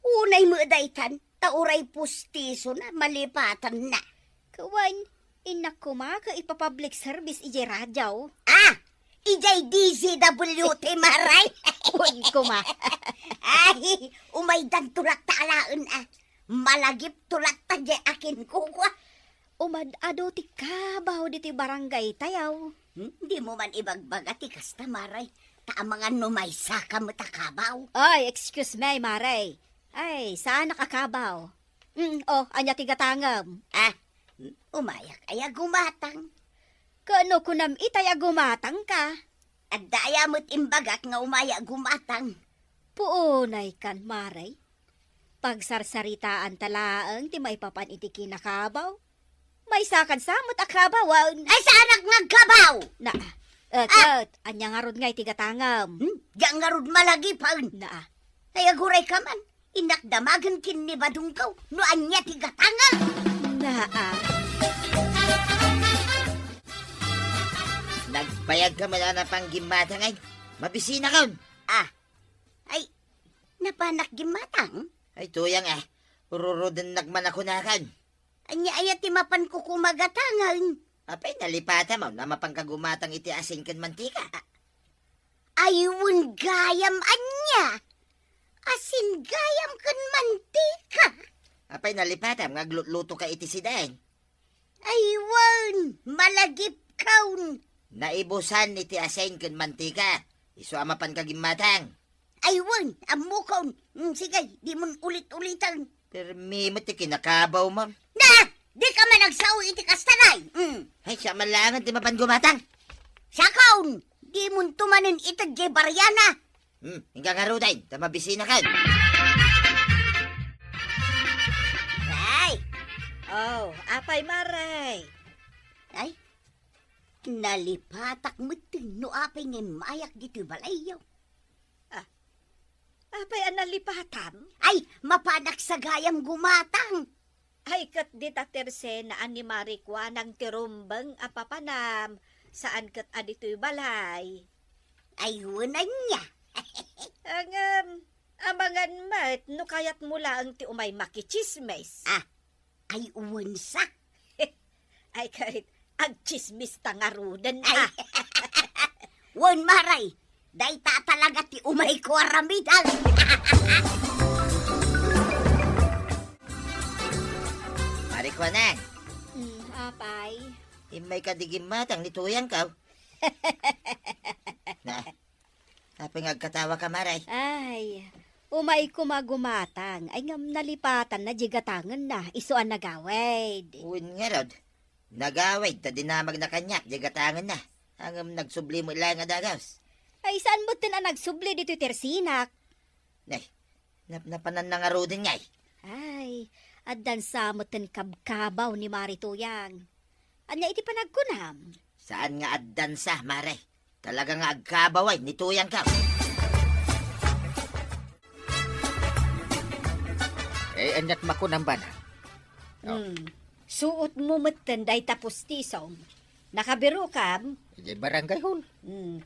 unay mo daytan, tauray pustiso na, malipatan na. Kawan, inak ko ka ipapublic service iti radyaw. Ah, ijay DZWT, maray. Kun ko ma. Ay, umay dan tulak talaan ah. Malagip tulak ta di akin kukwa. Umad-ado ti kabaw diti barangay tayaw. Di mo man ibagbagati kasta, maray. Taamangan no may saka mo takabaw. Ay, excuse me, Maray. Ay, saan nakakabaw? Anya ti gatangam. Ah, umayak ay gumatang. Kano kunam itay gumatang ka? At daya mo't imbagak nga umaya gumatang. Puunay kan, Maray. Pagsarsaritaan talaang ti may papan iti kinakabaw. May sakan samot akabawan. Ay, saanak nga gabaw! Na, kat, anya nga rod nga iti gatangam. Diyan nga rod malagi pa. Na, Ay, aguray ka man. Inakdamagan kin ni Badungkaw. No anya tigatanga. na, Nagbayag ka mala na pang gimata ngay. Mabisina ka. Ah, ay, napanak gimatang. Ay tuyang Ururudan nagman ako nakan. Anya ayat timapan ko kumagatangan. Apay nalipata mo na mapangkagumatang iti asin kan mantika. Ayun gayam anya. Asin gayam kan mantika. Apay nalipata ngagluto ka iti sidain. Aywan, malagip kaun. Naibusan iti asin kan mantika. Isu amapan kagimatang. Aywan, amo kaun. Sige, di mo ulit-ulitan. Permi mo ti kinakabaw mo. Na, di ka man nagsaw iti kastanay. Ay siya malangan ti mapan gumatang. Siya kaun, di mo tumanin ito di baryana. Hingga nga ruday, tamabisina ka. Ay, oh, apay Maray. ay, nalipatak mo no apay nga mayak dito balayaw. Apay analipatan. Ay, mapanak sa gayam gumatang. Ay, kat di taterse na animari kwa ng tirumbang apapanam. Saan kat adito'y balay. Ayunan niya. Ang, amangan mat, no kayat mula ang ti umay makichismes. Ay, uwansa. Ay, kahit agchismis tangarudan Ay, wan maray. Day ta talaga ti umay ko aramidan. Marikwanan, Apay. imay kadigimatang nituyang ka. Na, apay ngagkatawa ka maray. Ay, umay kumagumatang. Ay ngam nalipatan na jigatangan na. Isuan nagawid. Uwin nga rod. Nagawid, ta dinamag na kanyak, digatangan na. Hanggang nagsubli mo ilang nga dagaws. Ay, saan mo tin nagsubli dito tersinak? Nay, napanan na nga rodin ngay. Ay, addan sa mo tin kabkabaw ni Marituyang. Anya iti panagkunam. Saan nga addan sa, maray? Talaga nga agkabaway, nituyang ka. Anyat makunang ba na? Suot mo matanday tapos tisong. Nakabiro kam? Ije barangay hall.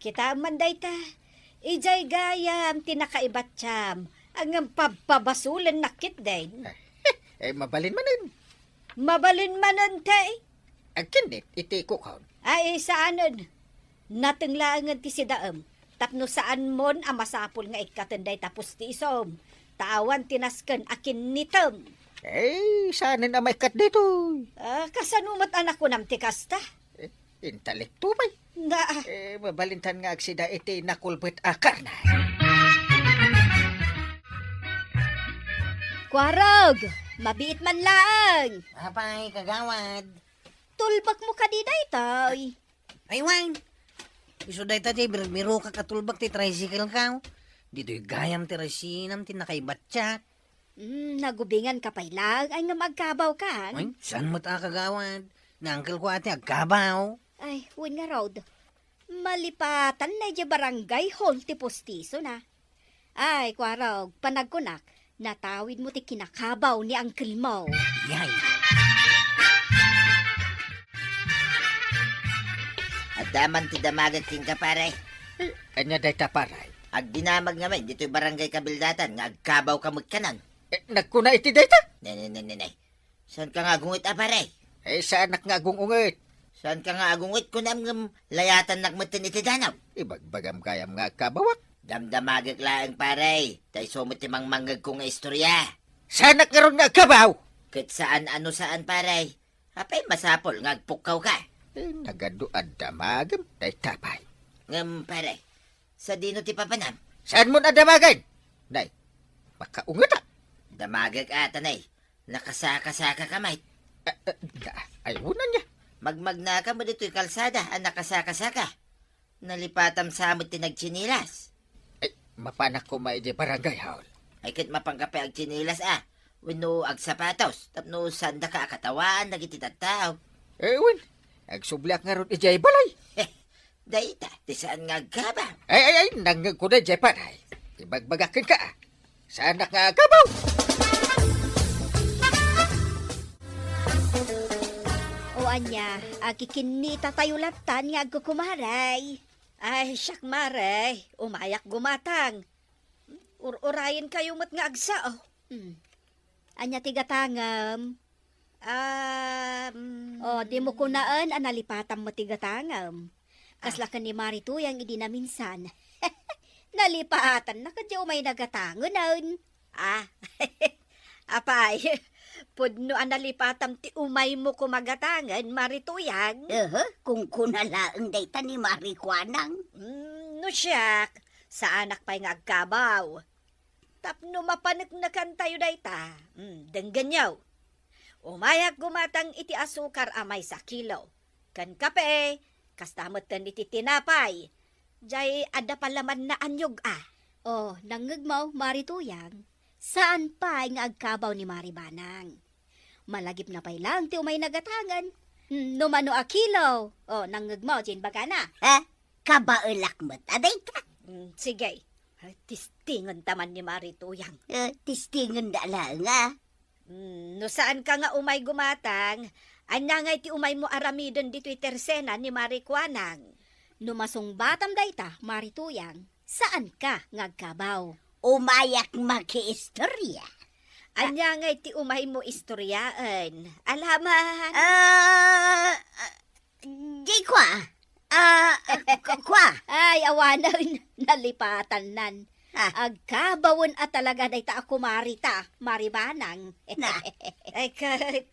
Kita man dayta. Ijay gayam tinakaibat siyam. Ang pabasulan nakit din. Mabalin manin. Mabalin manon tay. Ang kinit, iti ko kaon. Ay, saanon? Natenglaangan ti si daam. Tapno saan mon ang masapol nga ikatenday tapos ti isom. Tawan tinasken akin nitem. Saan na may kat dito? Kasanumat anak ko nam ti kasta. Intelekto bay. Na, Mabalintan nga agsida iti nakulbet akar na. Kwarog, mabiit man lang. Apay, kagawad. Tulbak mo ka di daytoy. Ay, Wang. Iso day ta, biro ka katulbak ti tricycle ka. Dito'y gayam ti rasinam ti nakaibatsyat. Nagubingan ka pa lang ay nga magkabaw ka. Ay, saan mo ta kagawad? Na uncle ko ate agkabaw. Ay, win nga road. Malipatan na di barangay hall ti postiso na. Ay, kwarog, panagkunak, natawid mo ti kinakabaw ni uncle mo. Yay. At daman ti damagan ting ka pare. Anya day taparay. Ag dinamag nga may, dito'y barangay kabildatan, nga agkabaw kamot kanan. Nagkuna iti day ta? Nay. Saan ka nga gungit pare? Saan nga agungungit? Saan ka nga agungit ko nam layatan nakmatan iti danaw? Ibagbagam kayam nga kabawak. Damdamagag laang pare. Tay sumot timang manggag ko nga istorya. Saan nagkaroon nga kabaw? Kat saan ano saan pare. Apay masapol nga agpukaw ka. Nagaduad damagam day tapay. Ngam pare. Sa dino ti papanam. Saan mo na damagan? Day, makaungat ah. Damagag ata nay. Nakasaka-saka kamay. Ayunan niya. Magmag na ka mo dito'y kalsada ang nakasaka-saka. Nalipatam sa amot tinagchinilas. Mapanak ko maiji barangay hall. Ay kit mapangkape ag chinilas Wino ag sapatos. Tapno sanda ka akatawaan nagititataw. Win, agsubliak nga ron ijay balay. Dayta, ti saan nga agkaba? Ay, nanggag ko na ijay paray. Ibagbagakin ka ah. Saan nga kabaw? O anya, agikinita tayo laptan nga agkukumaray. Ay, siyak maray, umayak gumatang. Urayan kayo mat nga agsa, oh. Anya tigatangam. Di mo kunaan analipatan mo tigatangam. Kasla ka ni Marito yang idinaminsan. Nalipatan na kadyo may nagatangon nun. Apay, pudno analipatan ti umay mo kumagatangan, Marituyang. Kung kunalaang dayta ni Marikwanang. No siyak, sa anak pa'y nga agkabaw. Tapno mapanik na kan tayo dayta. Dengganyaw. Umayak gumatang iti asukar amay sa kilo. Kan kape, kastamot kan iti tinapay. Jay ada palaman na anyog nangagmaw, Marituyang. Saan pa nga agkabaw ni Maribanang? Malagip na pa'y lang ti umay nagatangan. Numano a kilo. Nangagmaw, Jane Bagana. Kabaulak mo't aday ka. Sige. Tistingon taman ni Marituyang. Tistingon da lang ah. No saan ka nga umay gumatang, anya nga iti umay mo aramidon dito'y tersena ni Marikwanang. Numasong batam dayta, Marituyang, saan ka ngagkabaw? Umayak makiistorya. Anya nga iti umay mo istoryaan. Alaman. Di kwa. Kwa. Ay, awanan, nalipatan nan. Agkabawon at talaga dayta ako Maribanang. Ay, kahit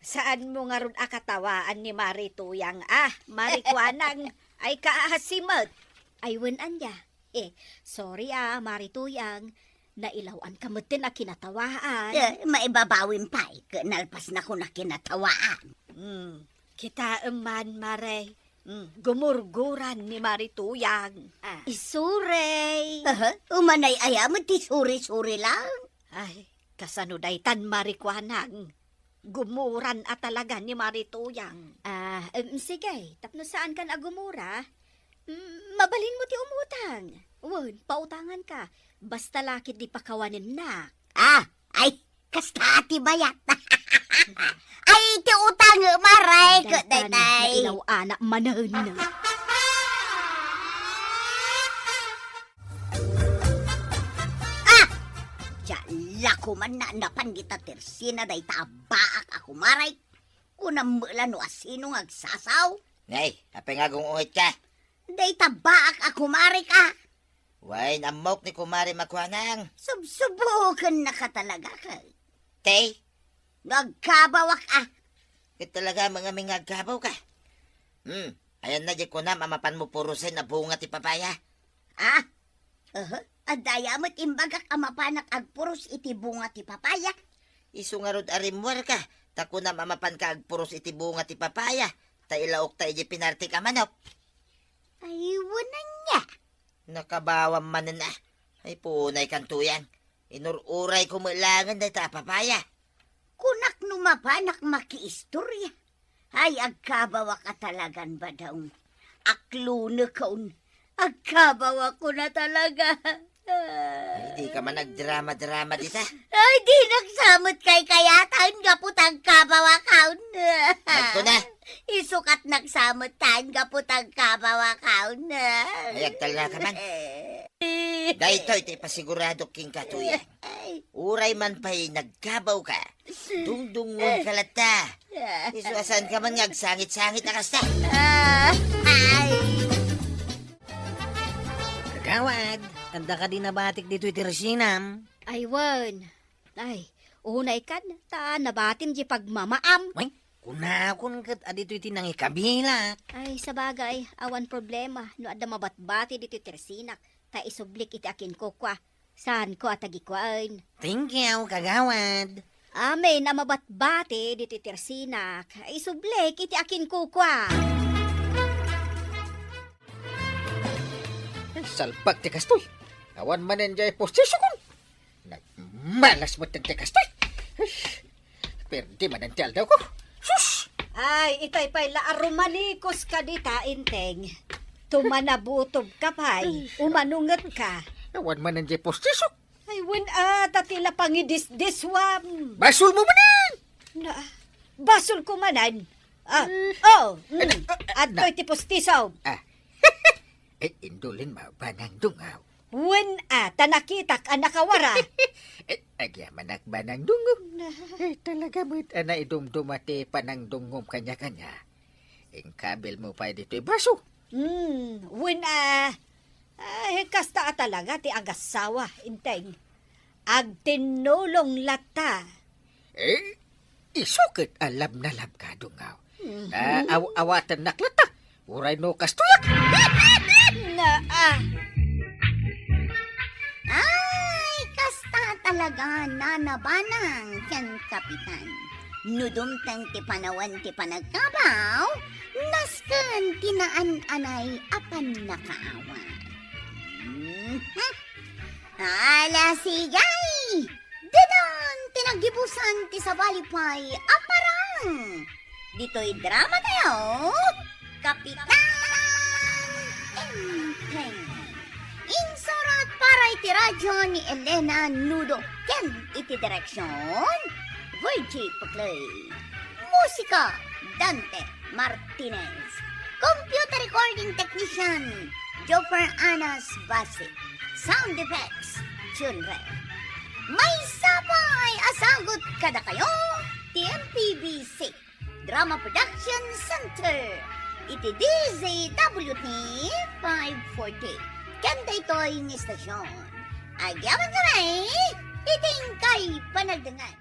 saan mo nga ron akatawaan ni Marituyang, Marikwanang, ay kaahasimot. Ay, anya. Sorry Marituyang, nailawan ka mo din na kinatawaan. Maibabawin pa nalpas na ko na kinatawaan. Kita man, Mare. Gumurguran ni Marituyang. Isurey. Umanay ayam, ti suri-suri lang. Ay, kasanuday tan Marikwanang. Gumuran at talaga ni Marituyang. Sige, tapno saan kan agumura? Mabalin mo ti umutang. Pautangan ka. Basta lakit di pakawanin na. Ay, kasta ati bayat. Ay, ti utang maray ko, day. Ilaw anak manahon. Jala ko man na napandita tersina day tabaak ako maray. Unang mula no asino agsasaw. Ngay, apay nga gungungit ka. Day tabaak ako maray ka. Way, namok ni kumari makwanang. Subsubukan na ka talaga ka. Tay, Nagkabawak ah. kit talaga mga mingagkabaw ka. Ayan na di ko na mamapan mo purusin na bunga ti papaya. Ah? Adaya mo't imbagak amapanak agpuros iti bunga ti papaya. Isu nga rod arimwar ka. Tako na mamapan ka agpuros iti bunga ti papaya. Ta ilaok ta iji pinarti ka manok. Ayunan niya. Nakabawang manan na. Ay punay kantuyan. Inururay ko mulangan na ta papaya. Kunak numapanak makiistorya. Ay, agkabawa ka talagan ba daw? Aklo na kaun. Agkabawa ko na talaga. Hindi ka man nagdrama-drama dita. Ay, di nagsamot kay kayatan gaputang kabawa kaun. Nagko na. Isukat nagsamot tan gaputang kabawa kaun. Ayag talaga ka man. Dahito iti pasigurado king katuyan. Uray man pa'y nagkabaw ka. Dungdungon ka lata. Isuasan ka man ngagsangit-sangit na kasta. Ay. Kagawad, anda ka din nabatik dito iti Resinam. Aywan. Ay, unay kan, ta nabatim di pagmamaam. Ay, kunakon kat adito iti nang ikabila. Ay, sa bagay, awan problema. No ada mabatbati dito tersinak. Ta isublik iti akin ko kwa. Saan ko at agikwain. Thank you, kagawad. Amen na mabatbati dito tersinak. Isublik iti akin ko kwa. Salpag ti kastoy. Awan manen jay postisyo kon. Nagmalas mo ti kastoy. Perdi manen ti aldaw ko. Sus! Ay, itay pa'y laarumanikos ka dita, inteng. Tumanabutob ka pa'y, umanungat ka. Awan manen jay postisyo. Ay, wen tatila pangidis-diswam. Basol mo manen! Na, basol ko manan. Adto'y tipostisaw. Indulin mo ba ng dungaw? Wen tanakitak nakawara. Agyaman ba ng dungom? Talaga mo't ana idumdumati pa ng dungom kanya-kanya. Ang kabil mo pa dito baso. Wen kasta talaga ti agasawa, inteng. Agtinulong lata. Isukit alam na lab ka dungaw. Awatan naklata. Uray no kastuyak. Ay, kasta talaga nanabanang yan, Kapitan. Nudumtang ti panawan ti panagkabaw, nasken tinaan-anay apan nakaawa. Ala sigay! Dinan tinagibusan ti sabalipay aparang! Dito'y drama tayo, Kapitan Enteng. Insurat para iti radyo ni Elena Nudo. Ken iti direksyon, Virgie Paclay. Musika, Dante Martinez. Computer recording technician, Joper Anas Basit. Sound effects, Chunre. May sapay asagot kada kayo, TMPBC Drama Production Center. Iti DZWT 540. Kanda ito'y ni stasyon. Agyaman kami, iting kay panagdangan.